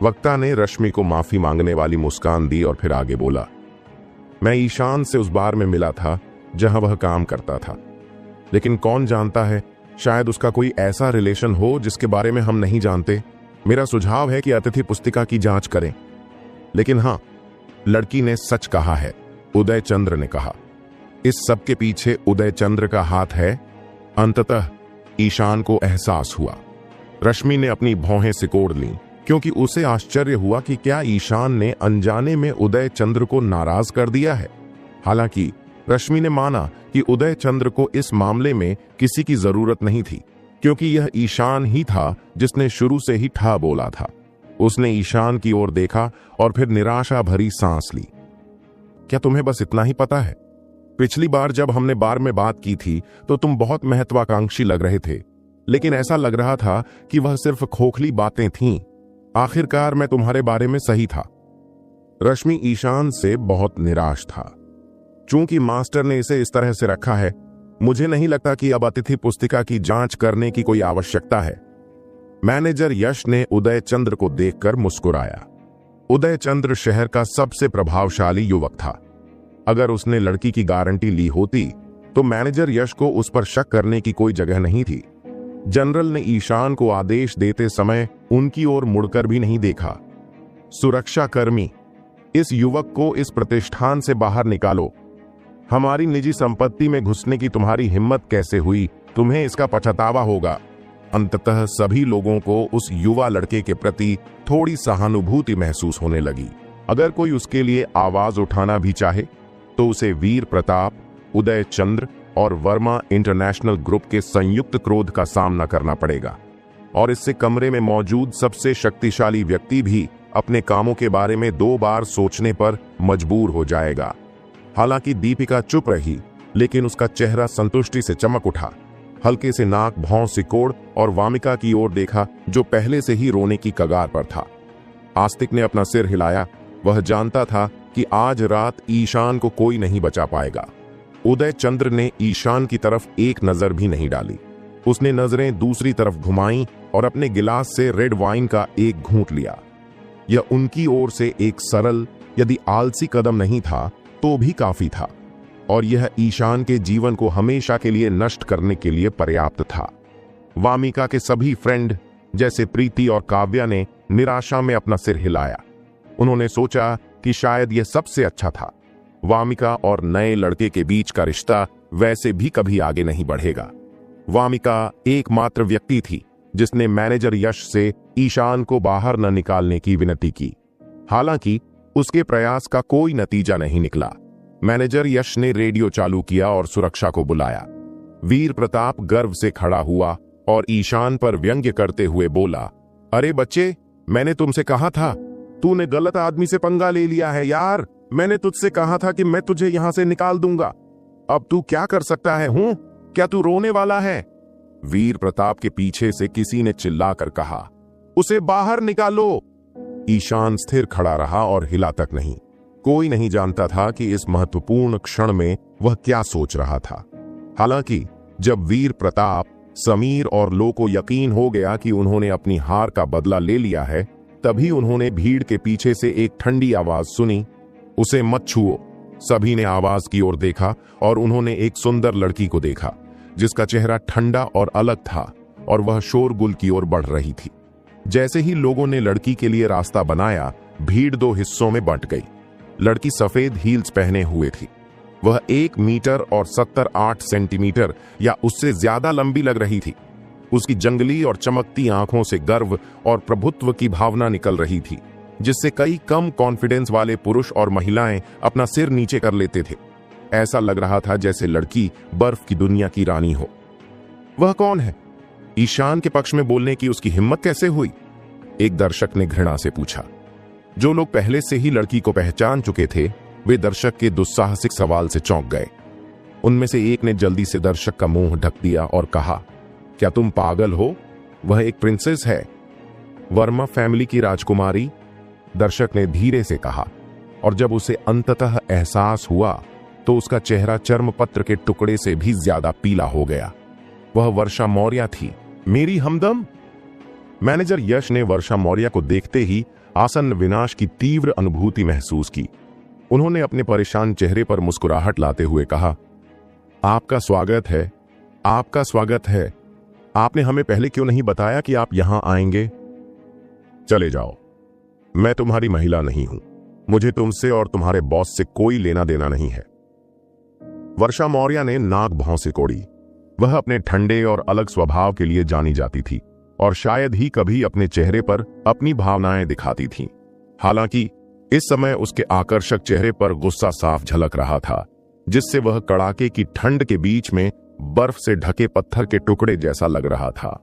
वक्ता ने रश्मि को माफी मांगने वाली मुस्कान दी और फिर आगे बोला, मैं ईशान से उस बार में मिला था जहां वह काम करता था, लेकिन कौन जानता है, शायद उसका कोई ऐसा रिलेशन हो जिसके बारे में हम नहीं जानते। मेरा सुझाव है कि अतिथि पुस्तिका की जांच करें। लेकिन हां, लड़की ने सच कहा है, उदय चंद्र ने कहा। इस सब के पीछे उदय चंद्र का हाथ है। अंततः ईशान को एहसास हुआ। रश्मि ने अपनी भौहें सिकोड़ लीं, क्योंकि उसे आश्चर्य हुआ कि क्या ईशान ने अनजाने में उदय चंद्र को नाराज कर दिया है। हालांकि रश्मि ने माना कि उदय चंद्र को इस मामले में किसी की जरूरत नहीं थी, क्योंकि यह ईशान ही था जिसने शुरू से ही ठा बोला था। उसने ईशान की ओर देखा और फिर निराशा भरी सांस ली। क्या तुम्हें बस इतना ही पता है? पिछली बार जब हमने बार में बात की थी तो तुम बहुत महत्वाकांक्षी लग रहे थे, लेकिन ऐसा लग रहा था कि वह सिर्फ खोखली बातें थीं। आखिरकार मैं तुम्हारे बारे में सही था। रश्मि ईशान से बहुत निराश था। चूंकि मास्टर ने इसे इस तरह से रखा है, मुझे नहीं लगता कि अब अतिथि पुस्तिका की जांच करने की कोई आवश्यकता है। मैनेजर यश ने उदय चंद्र को देखकर मुस्कुराया। उदय चंद्र शहर का सबसे प्रभावशाली युवक था। अगर उसने लड़की की गारंटी ली होती तो मैनेजर यश को उस पर शक करने की कोई जगह नहीं थी। जनरल ने ईशान को आदेश देते समय उनकी ओर मुड़कर भी नहीं देखा। सुरक्षा कर्मी, इस युवक को इस प्रतिष्ठान से बाहर निकालो। हमारी निजी संपत्ति में घुसने की तुम्हारी हिम्मत कैसे हुई? तुम्हें इसका पछतावा होगा। अंततः सभी लोगों को उस युवा लड़के के प्रति थोड़ी सहानुभूति महसूस होने लगी। अगर कोई उसके लिए आवाज उठाना भी चाहे तो उसे वीर प्रताप, उदय चंद्र और वर्मा इंटरनेशनल ग्रुप के संयुक्त क्रोध का सामना करना पड़ेगा, और इससे कमरे में मौजूद सबसे शक्तिशाली व्यक्ति भी अपने कामों के बारे में 2 बार सोचने पर मजबूर हो जाएगा। हालांकि दीपिका चुप रही, लेकिन उसका चेहरा संतुष्टि से चमक उठा। हल्के से नाक भौं सिकोड़ और वामिका की ओर देखा, जो पहले से ही रोने की कगार पर था। आस्तिक ने अपना सिर हिलाया। वह जानता था कि आज रात ईशान को कोई नहीं बचा पाएगा। उदय चंद्र ने ईशान की तरफ एक नजर भी नहीं डाली। उसने नजरें दूसरी तरफ घुमाई और अपने गिलास से रेड वाइन का एक घूंट लिया। यह उनकी ओर से एक सरल, यदि आलसी कदम नहीं था तो भी काफी था, और यह ईशान के जीवन को हमेशा के लिए नष्ट करने के लिए पर्याप्त था। वामिका के सभी फ्रेंड जैसे प्रीति और काव्या ने निराशा में अपना सिर हिलाया। उन्होंने सोचा कि शायद यह सबसे अच्छा था। वामिका और नए लड़के के बीच का रिश्ता वैसे भी कभी आगे नहीं बढ़ेगा। वामिका एकमात्र व्यक्ति थी जिसने मैनेजर यश से ईशान को बाहर न निकालने की विनती की। हालांकि उसके प्रयास का कोई नतीजा नहीं निकला। मैनेजर यश ने रेडियो चालू किया और सुरक्षा को बुलाया। वीर प्रताप गर्व से खड़ा हुआ और ईशान पर व्यंग्य करते हुए बोला, अरे बच्चे, मैंने तुमसे कहा था, तूने गलत आदमी से पंगा ले लिया है यार। मैंने तुझसे कहा था कि मैं तुझे यहां से निकाल दूंगा। अब तू क्या कर सकता है? क्या तू रोने वाला है? वीर प्रताप के पीछे से किसी ने चिल्लाकर कहा, उसे बाहर निकालो। ईशान स्थिर खड़ा रहा और हिला तक नहीं। कोई नहीं जानता था कि इस महत्वपूर्ण क्षण में वह क्या सोच रहा था। हालांकि जब वीर प्रताप, समीर और लो को यकीन हो गया कि उन्होंने अपनी हार का बदला ले लिया है, तभी उन्होंने भीड़ के पीछे से एक ठंडी आवाज सुनी, उसे मत छुओ। सभी ने आवाज की ओर देखा और उन्होंने एक सुंदर लड़की को देखा जिसका चेहरा ठंडा और अलग था, और वह शोरगुल की ओर बढ़ रही थी। जैसे ही लोगों ने लड़की के लिए रास्ता बनाया, भीड़ दो हिस्सों में बंट गई। लड़की सफेद हील्स पहने हुए थी। वह 1 मीटर और 78 सेंटीमीटर या उससे ज्यादा लंबी लग रही थी। उसकी जंगली और चमकती आंखों से गर्व और प्रभुत्व की भावना निकल रही थी, जिससे कई कम कॉन्फिडेंस वाले पुरुष और महिलाएं अपना सिर नीचे कर लेते थे। ऐसा लग रहा था जैसे लड़की बर्फ की दुनिया की रानी हो। वह कौन है? ईशान के पक्ष में बोलने की उसकी हिम्मत कैसे हुई? एक दर्शक ने घृणा से पूछा। जो लोग पहले से ही लड़की को पहचान चुके थे, वे दर्शक के दुस्साहसिक सवाल से चौंक गए। उनमें से एक ने जल्दी से दर्शक का मुंह ढक दिया और कहा, क्या तुम पागल हो? वह एक प्रिंसेस है, वर्मा फैमिली की राजकुमारी। दर्शक ने धीरे से कहा, और जब उसे अंततः एहसास हुआ तो उसका चेहरा चर्मपत्र के टुकड़े से भी ज्यादा पीला हो गया। वह वर्षा मौर्य थी, मेरी हमदम। मैनेजर यश ने वर्षा मौर्य को देखते ही आसन्न विनाश की तीव्र अनुभूति महसूस की। उन्होंने अपने परेशान चेहरे पर मुस्कुराहट लाते हुए कहा, आपका स्वागत है, आपका स्वागत है। आपने हमें पहले क्यों नहीं बताया कि आप यहां आएंगे? चले जाओ, मैं तुम्हारी महिला नहीं हूं। मुझे तुमसे और तुम्हारे बॉस से कोई लेना देना नहीं है। वर्षा मौर्य ने नाक भौं से कोड़ी। वह अपने ठंडे और अलग स्वभाव के लिए जानी जाती थी और शायद ही कभी अपने चेहरे पर अपनी भावनाएं दिखाती थी। हालांकि इस समय उसके आकर्षक चेहरे पर गुस्सा साफ झलक रहा था, जिससे वह कड़ाके की ठंड के बीच में बर्फ से ढके पत्थर के टुकड़े जैसा लग रहा था।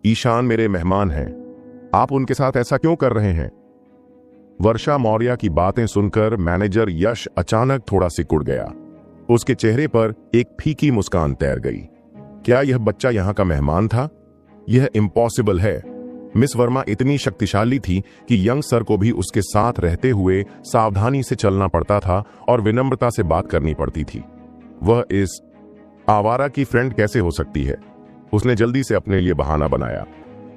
ईशान मेरे मेहमान हैं, आप उनके साथ ऐसा क्यों कर रहे हैं? वर्षा मौर्य की बातें सुनकर मैनेजर यश अचानक थोड़ा सिकुड़ गया। उसके चेहरे पर एक फीकी मुस्कान तैर गई। क्या यह बच्चा यहां का मेहमान था? यह इम्पॉसिबल है। मिस वर्मा इतनी शक्तिशाली थी कि यंग सर को भी उसके साथ रहते हुए सावधानी से चलना पड़ता था और विनम्रता से बात करनी पड़ती थी। वह इस आवारा की फ्रेंड कैसे हो सकती है? उसने जल्दी से अपने लिए बहाना बनाया।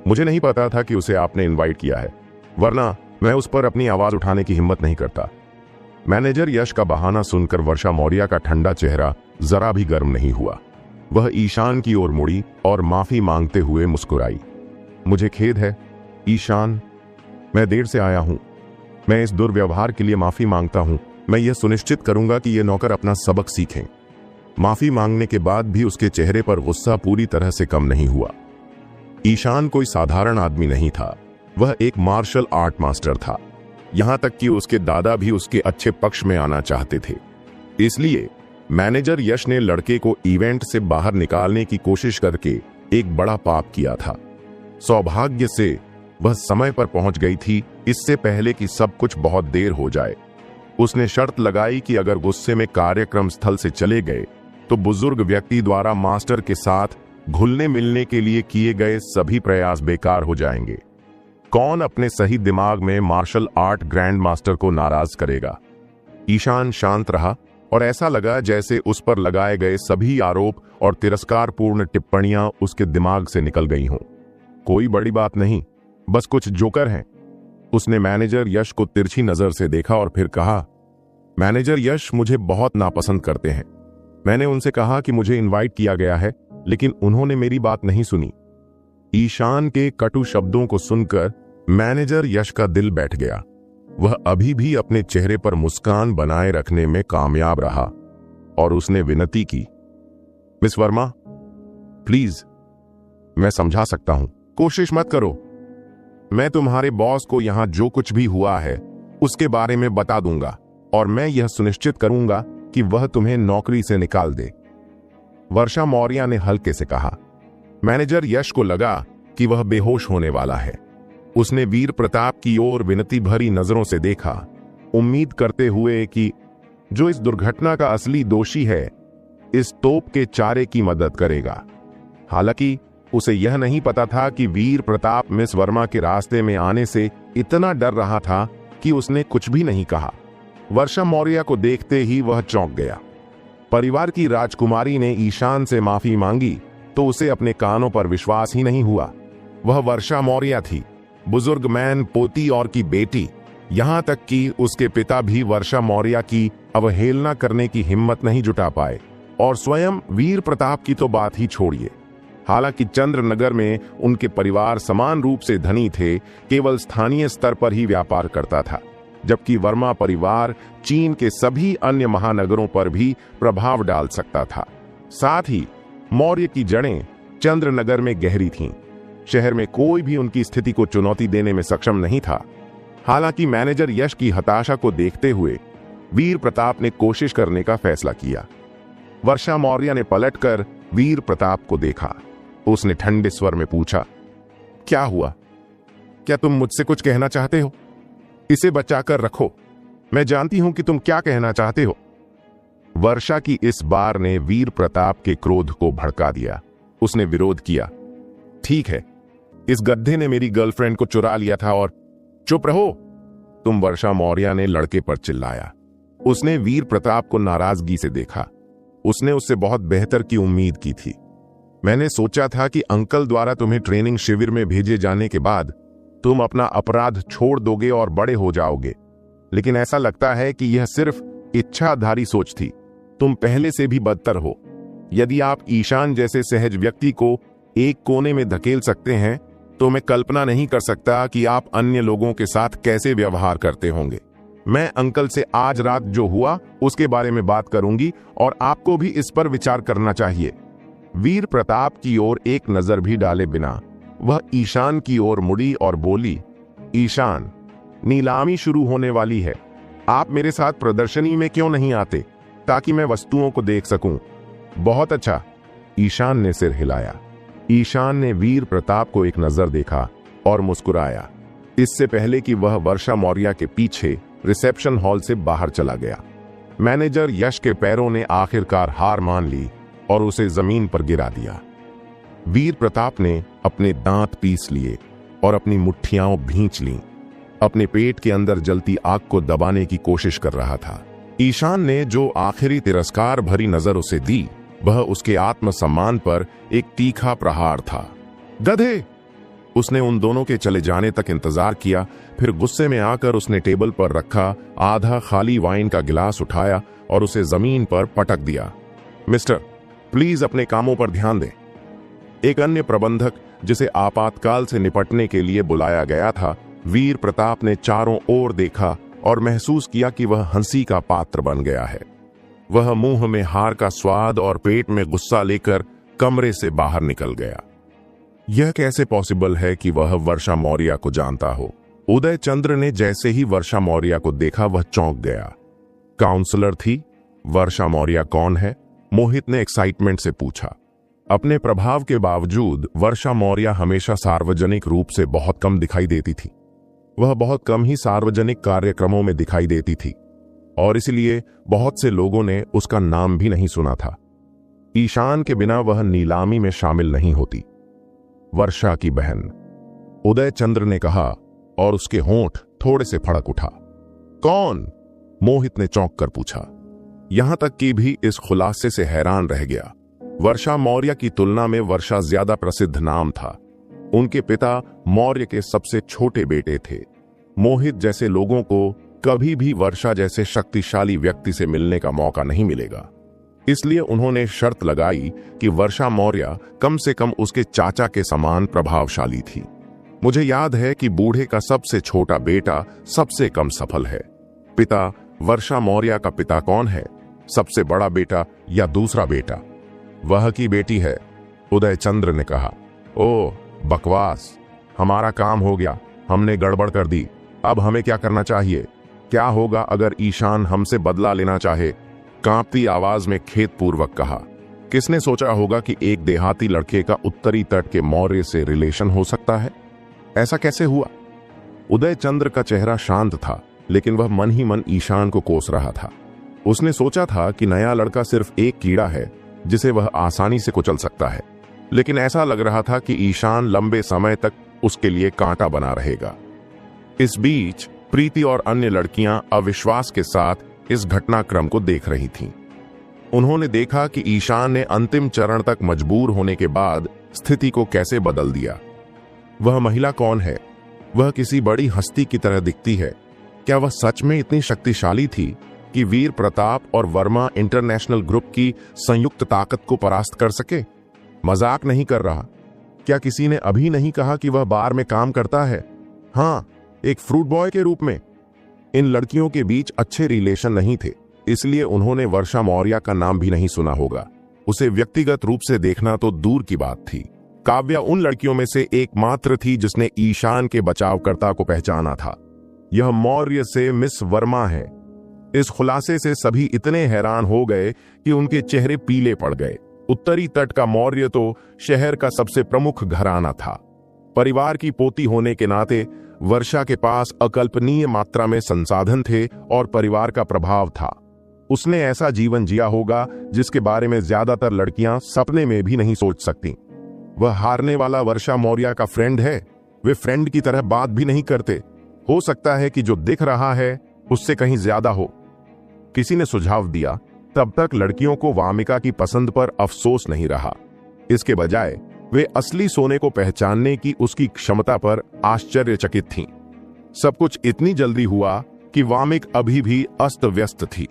मुझे नहीं पता था कि उसे आपने इनवाइट किया है, वरना मैं उस पर अपनी आवाज उठाने की हिम्मत नहीं करता। मैनेजर यश का बहाना सुनकर वर्षा मौर्य का ठंडा चेहरा जरा भी गर्म नहीं हुआ। वह ईशान की ओर मुड़ी और माफी मांगते हुए मुस्कुराई। मुझे खेद है ईशान, मैं देर से आया हूं। मैं इस दुर्व्यवहार के लिए माफी मांगता हूं। मैं यह सुनिश्चित करूंगा कि ये नौकर अपना सबक सीखें। माफी मांगने के बाद भी उसके चेहरे पर गुस्सा पूरी तरह से कम नहीं हुआ। ईशान कोई साधारण आदमी नहीं था, वह एक मार्शल आर्ट मास्टर था। यहां तक कि उसके दादा भी उसके अच्छे पक्ष में आना चाहते थे। इसलिए मैनेजर यश ने लड़के को इवेंट से बाहर निकालने की कोशिश करके एक बड़ा पाप किया था। सौभाग्य से वह समय पर पहुंच गई थी, इससे पहले कि सब कुछ बहुत देर हो जाए। उसने शर्त लगाई कि अगर गुस्से में कार्यक्रम स्थल से चले गए तो बुजुर्ग व्यक्ति द्वारा मास्टर के साथ घुलने मिलने के लिए किए गए सभी प्रयास बेकार हो जाएंगे। कौन अपने सही दिमाग में मार्शल आर्ट ग्रैंड मास्टर को नाराज करेगा? ईशान शांत रहा और ऐसा लगा जैसे उस पर लगाए गए सभी आरोप और तिरस्कारपूर्ण टिप्पणियां उसके दिमाग से निकल गई हों। कोई बड़ी बात नहीं, बस कुछ जोकर हैं। उसने मैनेजर यश को तिरछी नजर से देखा और फिर कहा, मैनेजर यश मुझे बहुत नापसंद करते हैं। मैंने उनसे कहा कि मुझे इनवाइट किया गया है, लेकिन उन्होंने मेरी बात नहीं सुनी। ईशान के कटु शब्दों को सुनकर मैनेजर यश का दिल बैठ गया। वह अभी भी अपने चेहरे पर मुस्कान बनाए रखने में कामयाब रहा और उसने विनती की, मिस वर्मा प्लीज, मैं समझा सकता हूं, कोशिश मत करो। मैं तुम्हारे बॉस को यहां जो कुछ भी हुआ है उसके बारे में बता दूंगा और मैं यह सुनिश्चित करूंगा कि वह तुम्हें नौकरी से निकाल दे, वर्षा मौर्य ने हल्के से कहा। मैनेजर यश को लगा कि वह बेहोश होने वाला है। उसने वीर प्रताप की ओर विनती भरी नजरों से देखा, उम्मीद करते हुए कि जो इस दुर्घटना का असली दोषी है इस तोप के चारे की मदद करेगा। हालांकि उसे यह नहीं पता था कि वीर प्रताप मिस वर्मा के रास्ते में आने से इतना डर रहा था कि उसने कुछ भी नहीं कहा। वर्षा मौर्य को देखते ही वह चौंक गया। परिवार की राजकुमारी ने ईशान से माफी मांगी तो उसे अपने कानों पर विश्वास ही नहीं हुआ। वह वर्षा मौर्य थी, बुजुर्ग मैन पोती और की बेटी। यहां तक कि उसके पिता भी वर्षा मौर्य की अवहेलना करने की हिम्मत नहीं जुटा पाए, और स्वयं वीर प्रताप की तो बात ही छोड़िए। हालांकि चंद्रनगर में उनके परिवार समान रूप से धनी थे, केवल स्थानीय स्तर पर ही व्यापार करता था, जबकि वर्मा परिवार चीन के सभी अन्य महानगरों पर भी प्रभाव डाल सकता था। साथ ही मौर्य की जड़ें चंद्रनगर में गहरी थीं। शहर में कोई भी उनकी स्थिति को चुनौती देने में सक्षम नहीं था। हालांकि मैनेजर यश की हताशा को देखते हुए वीर प्रताप ने कोशिश करने का फैसला किया। वर्षा मौर्य ने पलटकर वीर प्रताप को देखा। उसने ठंडे स्वर में पूछा, क्या हुआ? क्या तुम मुझसे कुछ कहना चाहते हो? इसे बचाकर रखो, मैं जानती हूं कि तुम क्या कहना चाहते हो। वर्षा की इस बार ने वीर प्रताप के क्रोध को भड़का दिया। उसने विरोध किया, ठीक है, इस गड्ढे ने मेरी गर्लफ्रेंड को चुरा लिया था और चुप रहो तुम, वर्षा मौर्य ने लड़के पर चिल्लाया। उसने वीर प्रताप को नाराजगी से देखा। उसने उससे बहुत बेहतर की उम्मीद की थी। मैंने सोचा था कि अंकल द्वारा तुम्हें ट्रेनिंग शिविर में भेजे जाने के बाद तुम अपना अपराध छोड़ दोगे और बड़े हो जाओगे, लेकिन ऐसा लगता है कि यह सिर्फ इच्छाधारी सोच थी। तुम पहले से भी बदतर हो। यदि आप ईशान जैसे सहज व्यक्ति को एक कोने में धकेल सकते हैं तो मैं कल्पना नहीं कर सकता कि आप अन्य लोगों के साथ कैसे व्यवहार करते होंगे। मैं अंकल से आज रात जो हुआ उसके बारे में बात करूंगी और आपको भी इस पर विचार करना चाहिए। वीर प्रताप की ओर एक नजर भी डाले बिना वह ईशान की ओर मुड़ी और बोली, ईशान, नीलामी शुरू होने वाली है। आप मेरे साथ प्रदर्शनी में क्यों नहीं आते ताकि मैं वस्तुओं को देख सकूं? बहुत अच्छा, ईशान ने सिर हिलाया। ईशान ने वीर प्रताप को एक नजर देखा और मुस्कुराया, इससे पहले कि वह वर्षा मौर्य के पीछे रिसेप्शन हॉल से बाहर चला गया। मैनेजर यश के पैरों ने आखिरकार हार मान ली और उसे जमीन पर गिरा दिया। वीर प्रताप ने अपने दांत पीस लिए और अपनी मुट्ठियां भींच लीं। अपने पेट के अंदर जलती आग को दबाने की कोशिश कर रहा था। ईशान ने जो आखिरी तिरस्कार भरी नजर उसे दी वह उसके आत्मसम्मान पर एक तीखा प्रहार था। गधे! उसने उन दोनों के चले जाने तक इंतजार किया, फिर गुस्से में आकर उसने टेबल पर रखा आधा खाली वाइन का गिलास उठाया और उसे जमीन पर पटक दिया। मिस्टर, प्लीज अपने कामों पर ध्यान दें। एक अन्य प्रबंधक जिसे आपातकाल से निपटने के लिए बुलाया गया था, वीर प्रताप ने चारों ओर देखा और महसूस किया कि वह हंसी का पात्र बन गया है। वह मुंह में हार का स्वाद और पेट में गुस्सा लेकर कमरे से बाहर निकल गया। यह कैसे पॉसिबल है कि वह वर्षा मौर्य को जानता हो? उदय चंद्र ने जैसे ही वर्षा मौर्य को देखा वह चौंक गया। काउंसलर थी? वर्षा मौर्य कौन है? मोहित ने एक्साइटमेंट से पूछा। अपने प्रभाव के बावजूद वर्षा मौर्य हमेशा सार्वजनिक रूप से बहुत कम दिखाई देती थी। वह बहुत कम ही सार्वजनिक कार्यक्रमों में दिखाई देती थी और इसलिए बहुत से लोगों ने उसका नाम भी नहीं सुना था। ईशान के बिना वह नीलामी में शामिल नहीं होती। वर्षा की बहन। उदय चंद्र ने कहा और उसके होंठ थोड़े से फड़क उठा। कौन? मोहित ने चौंक कर पूछा। यहां तक कि भी इस खुलासे से हैरान रह गया। वर्षा मौर्य की तुलना में वर्षा ज्यादा प्रसिद्ध नाम था। उनके पिता मौर्य के सबसे छोटे बेटे थे। मोहित जैसे लोगों को कभी भी वर्षा जैसे शक्तिशाली व्यक्ति से मिलने का मौका नहीं मिलेगा। इसलिए उन्होंने शर्त लगाई कि वर्षा मौर्य कम से कम उसके चाचा के समान प्रभावशाली थी। मुझे याद है कि बूढ़े का सबसे छोटा बेटा सबसे कम सफल है। पिता वर्षा मौर्य का पिता कौन है? सबसे बड़ा बेटा या दूसरा बेटा? वह की बेटी है, उदय चंद्र ने कहा। ओह बकवास, हमारा काम हो गया, हमने गड़बड़ कर दी। अब हमें क्या करना चाहिए? क्या होगा अगर ईशान हमसे बदला लेना चाहे? कांपती आवाज में खेदपूर्वक कहा। किसने सोचा होगा कि एक देहाती लड़के का उत्तरी तट के मौर्य से रिलेशन हो सकता है? ऐसा कैसे हुआ? उदय चंद्र का चेहरा शांत था, लेकिन वह मन ही मन ईशान को कोस रहा था। उसने सोचा था कि नया लड़का सिर्फ एक कीड़ा है जिसे वह आसानी से कुचल सकता है, लेकिन ऐसा लग रहा था कि ईशान लंबे समय तक उसके लिए कांटा बना रहेगा। इस बीच प्रीति और अन्य लड़कियां अविश्वास के साथ इस घटनाक्रम को देख रही थीं। उन्होंने देखा कि ईशान ने अंतिम चरण तक मजबूर होने के बाद स्थिति को कैसे बदल दिया। वह महिला कौन है? वह किसी बड़ी हस्ती की तरह दिखती है। क्या वह सच में इतनी शक्तिशाली थी कि वीर प्रताप और वर्मा इंटरनेशनल ग्रुप की संयुक्त ताकत को परास्त कर सके? मजाक नहीं कर रहा। क्या किसी ने अभी नहीं कहा कि वह बार में काम करता है? हाँ, एक फ्रूट बॉय के रूप में। इन लड़कियों के बीच अच्छे रिलेशन नहीं थे, इसलिए उन्होंने वर्षा मौर्य का नाम भी नहीं सुना होगा। उसे व्यक्तिगत रूप से देखना तो दूर की बात थी। काव्या उन लड़कियों में से एकमात्र थी जिसने ईशान के बचावकर्ता को पहचाना था। यह मौर्य से मिस वर्मा है। इस खुलासे से सभी इतने हैरान हो गए कि उनके चेहरे पीले पड़ गए। उत्तरी तट का मौर्य तो शहर का सबसे प्रमुख घराना था। परिवार की पोती होने के नाते वर्षा के पास अकल्पनीय मात्रा में संसाधन थे और परिवार का प्रभाव था। उसने ऐसा जीवन जिया होगा जिसके बारे में ज्यादातर लड़कियां सपने में भी नहीं सोच सकती। वह हारने वाला वर्षा मौर्य का फ्रेंड है। वे फ्रेंड की तरह बात भी नहीं करते। हो सकता है कि जो दिख रहा है उससे कहीं ज्यादा हो। किसी ने सुझाव दिया। तब तक लड़कियों को वामिका की पसंद पर अफसोस नहीं रहा। इसके बजाय वे असली सोने को पहचानने की उसकी क्षमता पर आश्चर्यचकित थीं। सब कुछ इतनी जल्दी हुआ कि वामिक अभी भी अस्त व्यस्त थी,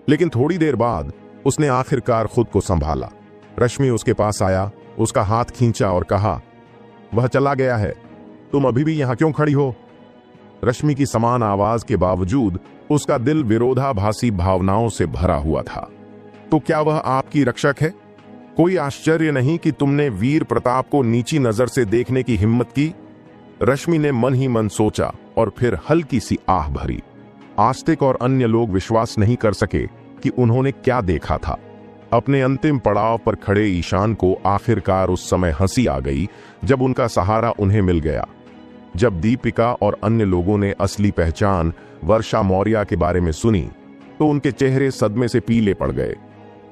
लेकिन थोड़ी देर बाद उसने आखिरकार खुद को संभाला। रश्मि उसके पास आया, उसका हाथ खींचा और कहा, वह चला गया है, तुम अभी भी यहां क्यों खड़ी हो? रश्मि की समान आवाज के बावजूद उसका दिल विरोधाभासी भावनाओं से भरा हुआ था। तो क्या वह आपकी रक्षक है? कोई आश्चर्य नहीं कि तुमने वीर प्रताप को नीची नजर से देखने की हिम्मत की। रश्मि ने मन ही मन सोचा और फिर हल्की सी आह भरी। आस्तिक और अन्य लोग विश्वास नहीं कर सके कि उन्होंने क्या देखा था। अपने अंतिम पड़ाव पर खड़े ईशान को आखिरकार उस समय हंसी आ गई जब उनका सहारा उन्हें मिल गया। जब दीपिका और अन्य लोगों ने असली पहचान वर्षा मौर्य के बारे में सुनी तो उनके चेहरे सदमे से पीले पड़ गए।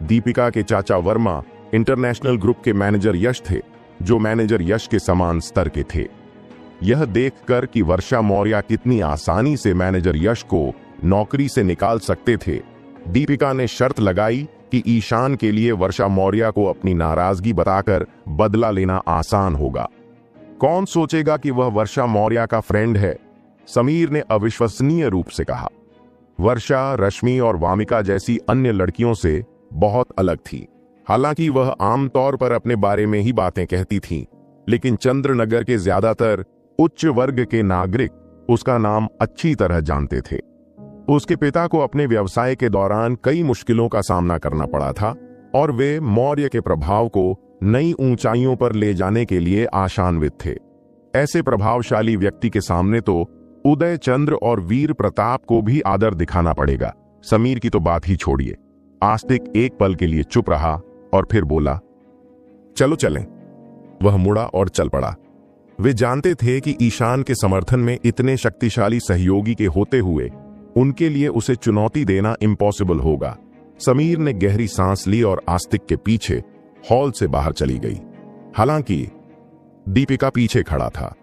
दीपिका के चाचा वर्मा इंटरनेशनल ग्रुप के मैनेजर यश थे, जो मैनेजर यश के समान स्तर के थे। यह देखकर कि वर्षा मौर्य कितनी आसानी से मैनेजर यश को नौकरी से निकाल सकते थे, दीपिका ने शर्त लगाई कि ईशान के लिए वर्षा मौर्य को अपनी नाराजगी बताकर बदला लेना आसान होगा। कौन सोचेगा कि वह वर्षा मौर्य का फ्रेंड है? समीर ने अविश्वसनीय रूप से कहा। वर्षा, रश्मि और वामिका जैसी अन्य लड़कियों से बहुत अलग थी। हालांकि वह आमतौर पर अपने बारे में ही बातें कहती थीं, लेकिन चंद्रनगर के ज्यादातर उच्च वर्ग के नागरिक उसका नाम अच्छी तरह जानते थे। उसके पिता को अपने व्यवसाय के दौरान कई मुश्किलों का सामना करना पड़ा था और वे मौर्य के प्रभाव को नई ऊंचाइयों पर ले जाने के लिए आशान्वित थे। ऐसे प्रभावशाली व्यक्ति के सामने तो उदय चंद्र और वीर प्रताप को भी आदर दिखाना पड़ेगा। समीर की तो बात ही छोड़िए। आस्तिक एक पल के लिए चुप रहा और फिर बोला, चलो चलें। वह मुड़ा और चल पड़ा। वे जानते थे कि ईशान के समर्थन में इतने शक्तिशाली सहयोगी के होते हुए उनके लिए उसे चुनौती देना इम्पॉसिबल होगा। समीर ने गहरी सांस ली और आस्तिक के पीछे हॉल से बाहर चली गई। हालांकि दीपिका पीछे खड़ा था।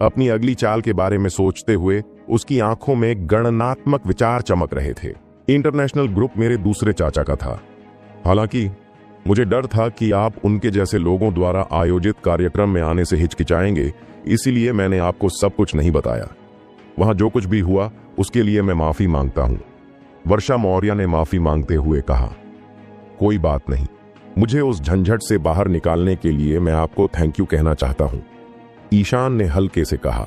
अपनी अगली चाल के बारे में सोचते हुए उसकी आंखों में गणनात्मक विचार चमक रहे थे। इंटरनेशनल ग्रुप मेरे दूसरे चाचा का था। हालांकि मुझे डर था कि आप उनके जैसे लोगों द्वारा आयोजित कार्यक्रम में आने से हिचकिचाएंगे, इसीलिए मैंने आपको सब कुछ नहीं बताया। वहां जो कुछ भी हुआ उसके लिए मैं माफी मांगता हूं। वर्षा मौर्य ने माफी मांगते हुए कहा। कोई बात नहीं, मुझे उस झंझट से बाहर निकालने के लिए मैं आपको थैंक यू कहना चाहता हूं, ईशान ने हल्के से कहा।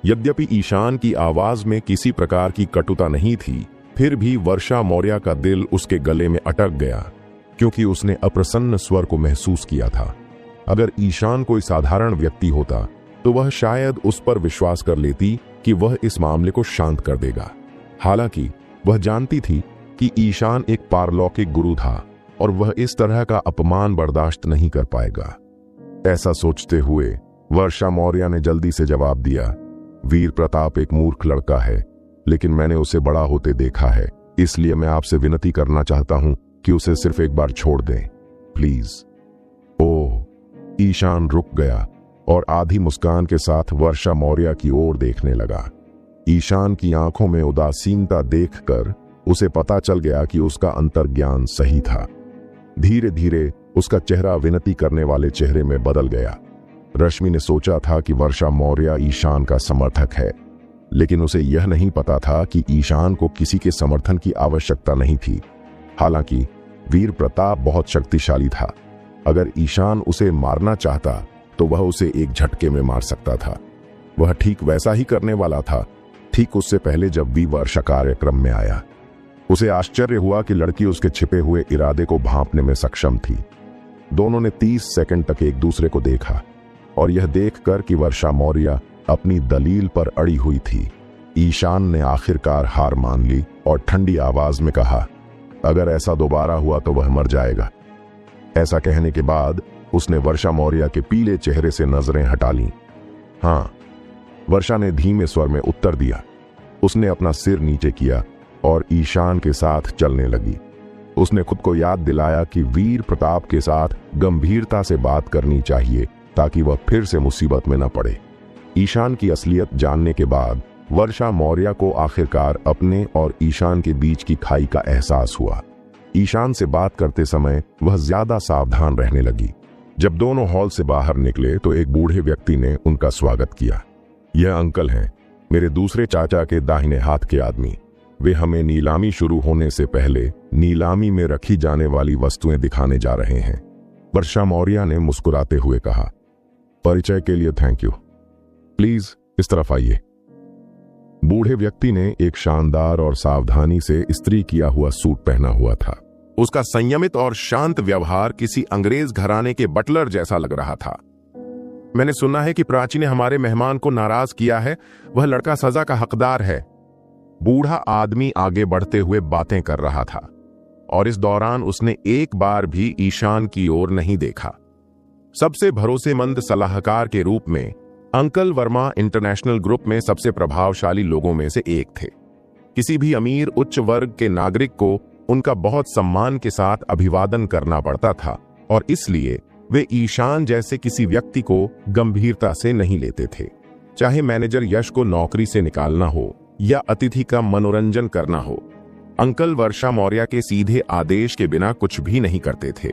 यद्यपि ईशान की आवाज में किसी प्रकार की कटुता नहीं थी, फिर भी वर्षा मौर्य का दिल उसके गले में अटक गया, क्योंकि उसने अप्रसन्न स्वर को महसूस किया था। अगर ईशान कोई साधारण व्यक्ति होता तो वह शायद उस पर विश्वास कर लेती कि वह इस मामले को शांत कर देगा। हालांकि वह जानती थी कि ईशान एक पारलौकिक गुरु था और वह इस तरह का अपमान बर्दाश्त नहीं कर पाएगा। ऐसा सोचते हुए वर्षा मौर्य ने जल्दी से जवाब दिया, वीर प्रताप एक मूर्ख लड़का है, लेकिन मैंने उसे बड़ा होते देखा है, इसलिए मैं आपसे विनती करना चाहता हूं कि उसे सिर्फ एक बार छोड़ दें, प्लीज। ओह, ईशान रुक गया और आधी मुस्कान के साथ वर्षा मौर्य की ओर देखने लगा। ईशान की आंखों में उदासीनता देखकर उसे पता चल गया कि उसका अंतर्ज्ञान सही था। धीरे धीरे उसका चेहरा विनती करने वाले चेहरे में बदल गया। रश्मि ने सोचा था कि वर्षा मौर्य ईशान का समर्थक है, लेकिन उसे यह नहीं पता था कि ईशान को किसी के समर्थन की आवश्यकता नहीं थी। हालांकि वीर प्रताप बहुत शक्तिशाली था। अगर ईशान उसे मारना चाहता तो वह उसे एक झटके में मार सकता था। वह ठीक वैसा ही करने वाला था, ठीक उससे पहले जब भी वर्षा कार्यक्रम में आया। उसे आश्चर्य हुआ कि लड़की उसके छिपे हुए इरादे को भांपने में सक्षम थी। दोनों ने 30 सेकंड तक एक दूसरे को देखा और यह देखकर कि वर्षा मौर्य अपनी दलील पर अड़ी हुई थी, ईशान ने आखिरकार हार मान ली और ठंडी आवाज में कहा, अगर ऐसा दोबारा हुआ तो वह मर जाएगा। ऐसा कहने के बाद उसने वर्षा मौर्य के पीले चेहरे से नजरें हटा लीं। हाँ, वर्षा ने धीमे स्वर में उत्तर दिया। उसने अपना सिर नीचे किया और ईशान के साथ चलने लगी। उसने खुद को याद दिलाया कि वीर प्रताप के साथ गंभीरता से बात करनी चाहिए ताकि वह फिर से मुसीबत में न पड़े। ईशान की असलियत जानने के बाद वर्षा मौर्य को आखिरकार अपने और ईशान के बीच की खाई का एहसास हुआ। ईशान से बात करते समय वह ज्यादा सावधान रहने लगी। जब दोनों हॉल से बाहर निकले तो एक बूढ़े व्यक्ति ने उनका स्वागत किया। यह अंकल हैं, मेरे दूसरे चाचा के दाहिने हाथ के आदमी। वे हमें नीलामी शुरू होने से पहले नीलामी में रखी जाने वाली वस्तुएं दिखाने जा रहे हैं, वर्षा मौर्य ने मुस्कुराते हुए कहा। परिचय के लिए थैंक यू, प्लीज इस तरफ आइए। बूढ़े व्यक्ति ने एक शानदार और सावधानी से इस्त्री किया हुआ सूट पहना हुआ था। उसका संयमित और शांत व्यवहार किसी अंग्रेज घराने के बटलर जैसा लग रहा था। मैंने सुना है कि प्राची ने हमारे मेहमान को नाराज किया है, वह लड़का सजा का हकदार है। बूढ़ा आदमी आगे बढ़ते हुए बातें कर रहा था और इस दौरान उसने एक बार भी ईशान की ओर नहीं देखा। सबसे भरोसेमंद सलाहकार के रूप में अंकल वर्मा इंटरनेशनल ग्रुप में सबसे प्रभावशाली लोगों में से एक थे। किसी भी अमीर उच्च वर्ग के नागरिक को उनका बहुत सम्मान के साथ अभिवादन करना पड़ता था और इसलिए वे ईशान जैसे किसी व्यक्ति को गंभीरता से नहीं लेते थे। चाहे मैनेजर यश को नौकरी से निकालना हो या अतिथि का मनोरंजन करना हो, अंकल वर्षा मौर्य के सीधे आदेश के बिना कुछ भी नहीं करते थे।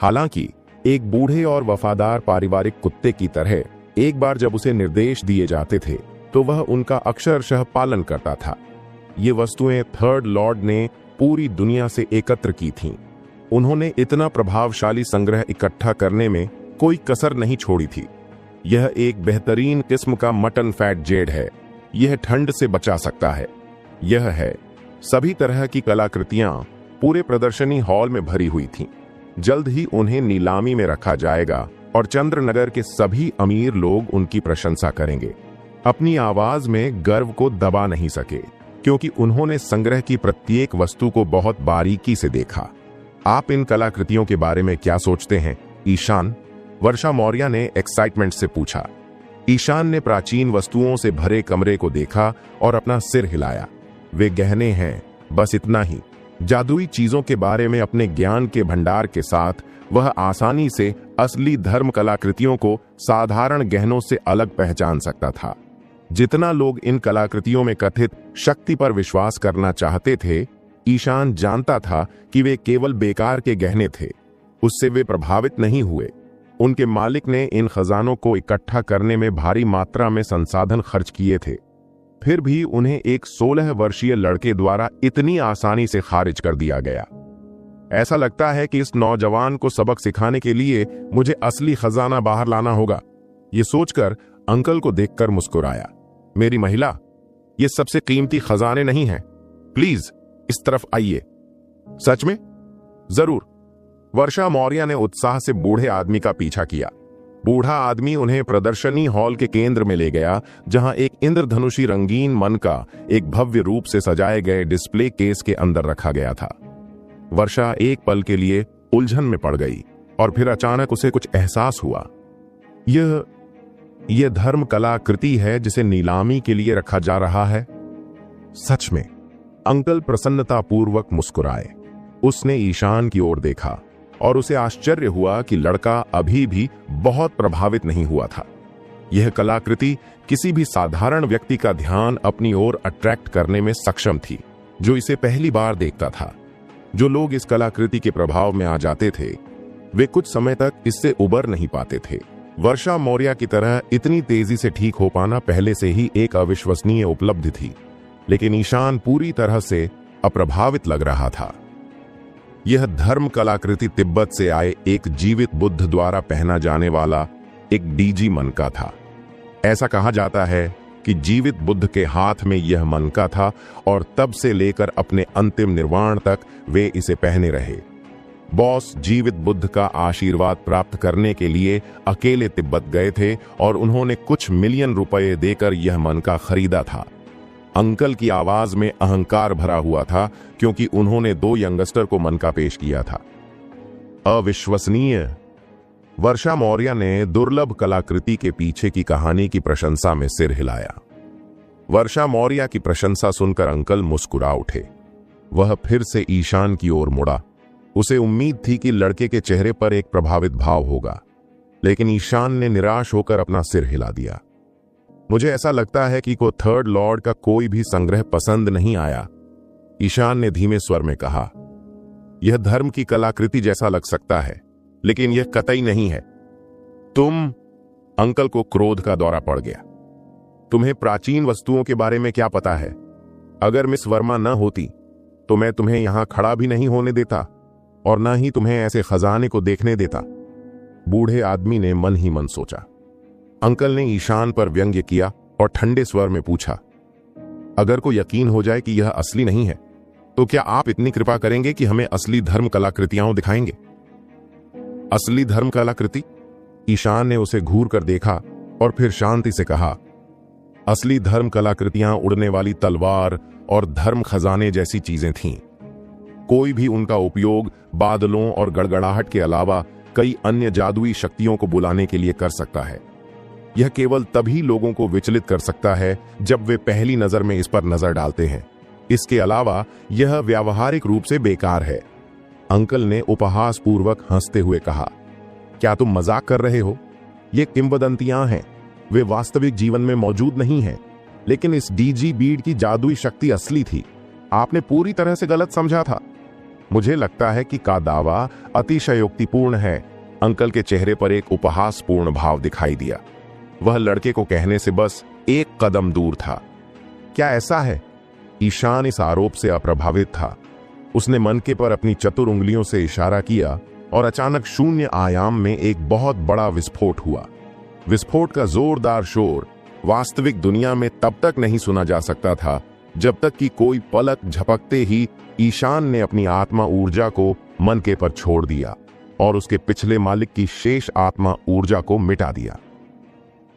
हालांकि एक बूढ़े और वफादार पारिवारिक कुत्ते की तरह एक बार जब उसे निर्देश दिए जाते थे तो वह उनका अक्षरशः पालन करता था। ये वस्तुएं थर्ड लॉर्ड ने पूरी दुनिया से एकत्र की थीं। उन्होंने इतना प्रभावशाली संग्रह इकट्ठा करने में कोई कसर नहीं छोड़ी थी। यह एक बेहतरीन किस्म का मटन फैट जेड है। यह ठंड से बचा सकता है। यह है। सभी तरह की कलाकृतियां पूरे प्रदर्शनी हॉल में भरी हुई थीं। जल्द ही उन्हें नीलामी में रखा जाएगा और चंद्रनगर के सभी अमीर लोग उनकी प्रशंसा करेंगे। अपनी आवाज में गर्व को दबा नहीं सके क्योंकि उन्होंने संग्रह की प्रत्येक वस्तु को बहुत बारीकी से देखा। आप इन कलाकृतियों के बारे में क्या सोचते हैं, ईशान? वर्षा मौर्य ने एक्साइटमेंट से पूछा। ईशान ने प्राचीन वस्तुओं से भरे कमरे को देखा और अपना सिर हिलाया। वे गहने हैं, बस इतना ही। जादुई चीजों के बारे में अपने ज्ञान के भंडार के साथ वह आसानी से असली धर्म कलाकृतियों को साधारण गहनों से अलग पहचान सकता था। जितना लोग इन कलाकृतियों में कथित शक्ति पर विश्वास करना चाहते थे, ईशान जानता था कि वे केवल बेकार के गहने थे। उससे वे प्रभावित नहीं हुए। उनके मालिक ने इन खजानों को इकट्ठा करने में भारी मात्रा में संसाधन खर्च किए थे, फिर भी उन्हें एक 16 वर्षीय लड़के द्वारा इतनी आसानी से खारिज कर दिया गया। ऐसा लगता है कि इस नौजवान को सबक सिखाने के लिए मुझे असली खजाना बाहर लाना होगा। ये सोचकर अंकल को देखकर मुस्कुराया। मेरी महिला, ये सबसे कीमती खजाने नहीं हैं। प्लीज इस तरफ आइए। सच में? जरूर। वर्षा मौर्य ने उत्साह से बूढ़े आदमी का पीछा किया। बूढ़ा आदमी उन्हें प्रदर्शनी हॉल के केंद्र में ले गया, जहां एक इंद्रधनुषी रंगीन मन का एक भव्य रूप से सजाए गए डिस्प्ले केस के अंदर रखा गया था। वर्षा एक पल के लिए उलझन में पड़ गई और फिर अचानक उसे कुछ एहसास हुआ। यह धर्म कलाकृति है जिसे नीलामी के लिए रखा जा रहा है। सच में? अंकल प्रसन्नतापूर्वक मुस्कुराए। उसने ईशान की ओर देखा और उसे आश्चर्य हुआ कि लड़का अभी भी बहुत प्रभावित नहीं हुआ था। यह कलाकृति किसी भी साधारण व्यक्ति का ध्यान अपनी ओर अट्रैक्ट करने में सक्षम थी, जो इसे पहली बार देखता था। जो लोग इस कलाकृति के प्रभाव में आ जाते थे, वे कुछ समय तक इससे उबर नहीं पाते थे। वर्षा मौर्य की तरह इतनी तेजी से ठीक हो पाना पहले से ही एक अविश्वसनीय उपलब्धि थी, लेकिन ईशान पूरी तरह से अप्रभावित लग रहा था। यह धर्म कलाकृति तिब्बत से आए एक जीवित बुद्ध द्वारा पहना जाने वाला एक डीजी मनका था। ऐसा कहा जाता है कि जीवित बुद्ध के हाथ में यह मनका था और तब से लेकर अपने अंतिम निर्वाण तक वे इसे पहने रहे। बॉस जीवित बुद्ध का आशीर्वाद प्राप्त करने के लिए अकेले तिब्बत गए थे और उन्होंने कुछ मिलियन रुपए देकर यह मनका खरीदा था। अंकल की आवाज में अहंकार भरा हुआ था, क्योंकि उन्होंने 2 यंगस्टर को मनका पेश किया था। अविश्वसनीय। वर्षा मौर्य ने दुर्लभ कलाकृति के पीछे की कहानी की प्रशंसा में सिर हिलाया। वर्षा मौर्य की प्रशंसा सुनकर अंकल मुस्कुरा उठे। वह फिर से ईशान की ओर मुड़ा। उसे उम्मीद थी कि लड़के के चेहरे पर एक प्रभावित भाव होगा, लेकिन ईशान ने निराश होकर अपना सिर हिला दिया। मुझे ऐसा लगता है कि को थर्ड लॉर्ड का कोई भी संग्रह पसंद नहीं आया, ईशान ने धीमे स्वर में कहा। यह धर्म की कलाकृति जैसा लग सकता है, लेकिन यह कतई नहीं है। अंकल को क्रोध का दौरा पड़ गया। तुम्हें प्राचीन वस्तुओं के बारे में क्या पता है? अगर मिस वर्मा न होती तो मैं तुम्हें यहां खड़ा भी नहीं होने देता और न ही तुम्हें ऐसे खजाने को देखने देता। बूढ़े आदमी ने मन ही मन सोचा। अंकल ने ईशान पर व्यंग्य किया और ठंडे स्वर में पूछा, अगर को यकीन हो जाए कि यह असली नहीं है, तो क्या आप इतनी कृपा करेंगे कि हमें असली धर्म कलाकृतियां दिखाएंगे? असली धर्म कलाकृति? ईशान ने उसे घूर कर देखा और फिर शांति से कहा, असली धर्म कलाकृतियां उड़ने वाली तलवार और धर्म खजाने जैसी चीजें थीं। कोई भी उनका उपयोग बादलों और गड़गड़ाहट के अलावा कई अन्य जादुई शक्तियों को बुलाने के लिए कर सकता है। यह केवल तभी लोगों को विचलित कर सकता है जब वे पहली नजर में इस पर नजर डालते हैं। इसके अलावा यह व्यावहारिक रूप से बेकार है। अंकल ने उपहास पूर्वक हंसते हुए कहा, क्या तुम मजाक कर रहे हो? ये किंवदंतियां हैं, वे वास्तविक जीवन में मौजूद नहीं हैं। लेकिन इस डीजी बीड की जादुई शक्ति असली थी। आपने पूरी तरह से गलत समझा था। मुझे लगता है कि का दावा अतिशयोक्तिपूर्ण है। अंकल के चेहरे पर एक उपहासपूर्ण भाव दिखाई दिया। वह लड़के को कहने से बस एक कदम दूर था। क्या ऐसा है? ईशान इस आरोप से अप्रभावित था। उसने मनके पर अपनी चतुर उंगलियों से इशारा किया और अचानक शून्य आयाम में एक बहुत बड़ा विस्फोट हुआ। विस्फोट का जोरदार शोर वास्तविक दुनिया में तब तक नहीं सुना जा सकता था जब तक कि कोई पलक झपकते ही ईशान ने अपनी आत्मा ऊर्जा को मनके पर छोड़ दिया और उसके पिछले मालिक की शेष आत्मा ऊर्जा को मिटा दिया।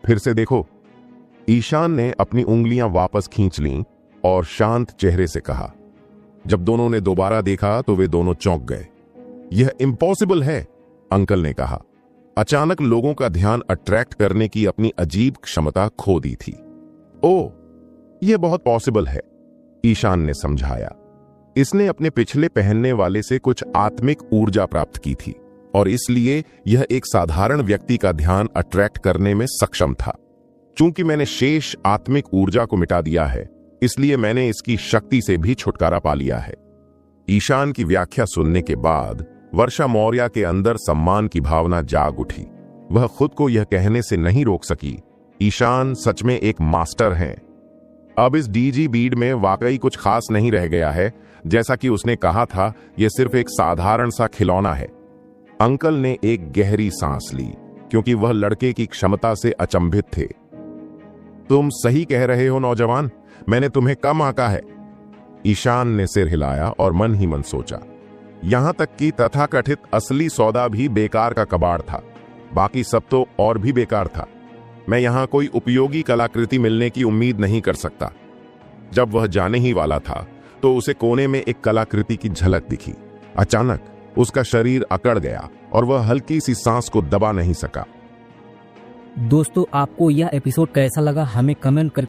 फिर से देखो। ईशान ने अपनी उंगलियां वापस खींच लीं और शांत चेहरे से कहा। जब दोनों ने दोबारा देखा तो वे दोनों चौंक गए। यह इम्पॉसिबल है, अंकल ने कहा। अचानक लोगों का ध्यान अट्रैक्ट करने की अपनी अजीब क्षमता खो दी थी। ओह, यह बहुत पॉसिबल है, ईशान ने समझाया। इसने अपने पिछले पहनने वाले से कुछ आत्मिक ऊर्जा प्राप्त की थी और इसलिए यह एक साधारण व्यक्ति का ध्यान अट्रैक्ट करने में सक्षम था। चूंकि मैंने शेष आत्मिक ऊर्जा को मिटा दिया है, इसलिए मैंने इसकी शक्ति से भी छुटकारा पा लिया है। ईशान की व्याख्या सुनने के बाद वर्षा मौर्य के अंदर सम्मान की भावना जाग उठी। वह खुद को यह कहने से नहीं रोक सकी, ईशान सच में एक मास्टर हैं। अब इस डीजी बीड में वाकई कुछ खास नहीं रह गया है। जैसा कि उसने कहा था, यह सिर्फ एक साधारण सा खिलौना है। अंकल ने एक गहरी सांस ली, क्योंकि वह लड़के की क्षमता से अचंभित थे। तुम सही कह रहे हो नौजवान, मैंने तुम्हें कम आंका है। ईशान ने सिर हिलाया और मन ही मन सोचा, यहां तक कि तथाकथित असली सौदा भी बेकार का कबाड़ था। बाकी सब तो और भी बेकार था। मैं यहां कोई उपयोगी कलाकृति मिलने की उम्मीद नहीं कर सकता। जब वह जाने ही वाला था तो उसे कोने में एक कलाकृति की झलक दिखी। अचानक उसका शरीर अकड़ गया और वह हल्की सी सांस को दबा नहीं सका। दोस्तों, आपको यह एपिसोड कैसा लगा हमें कमेंट करके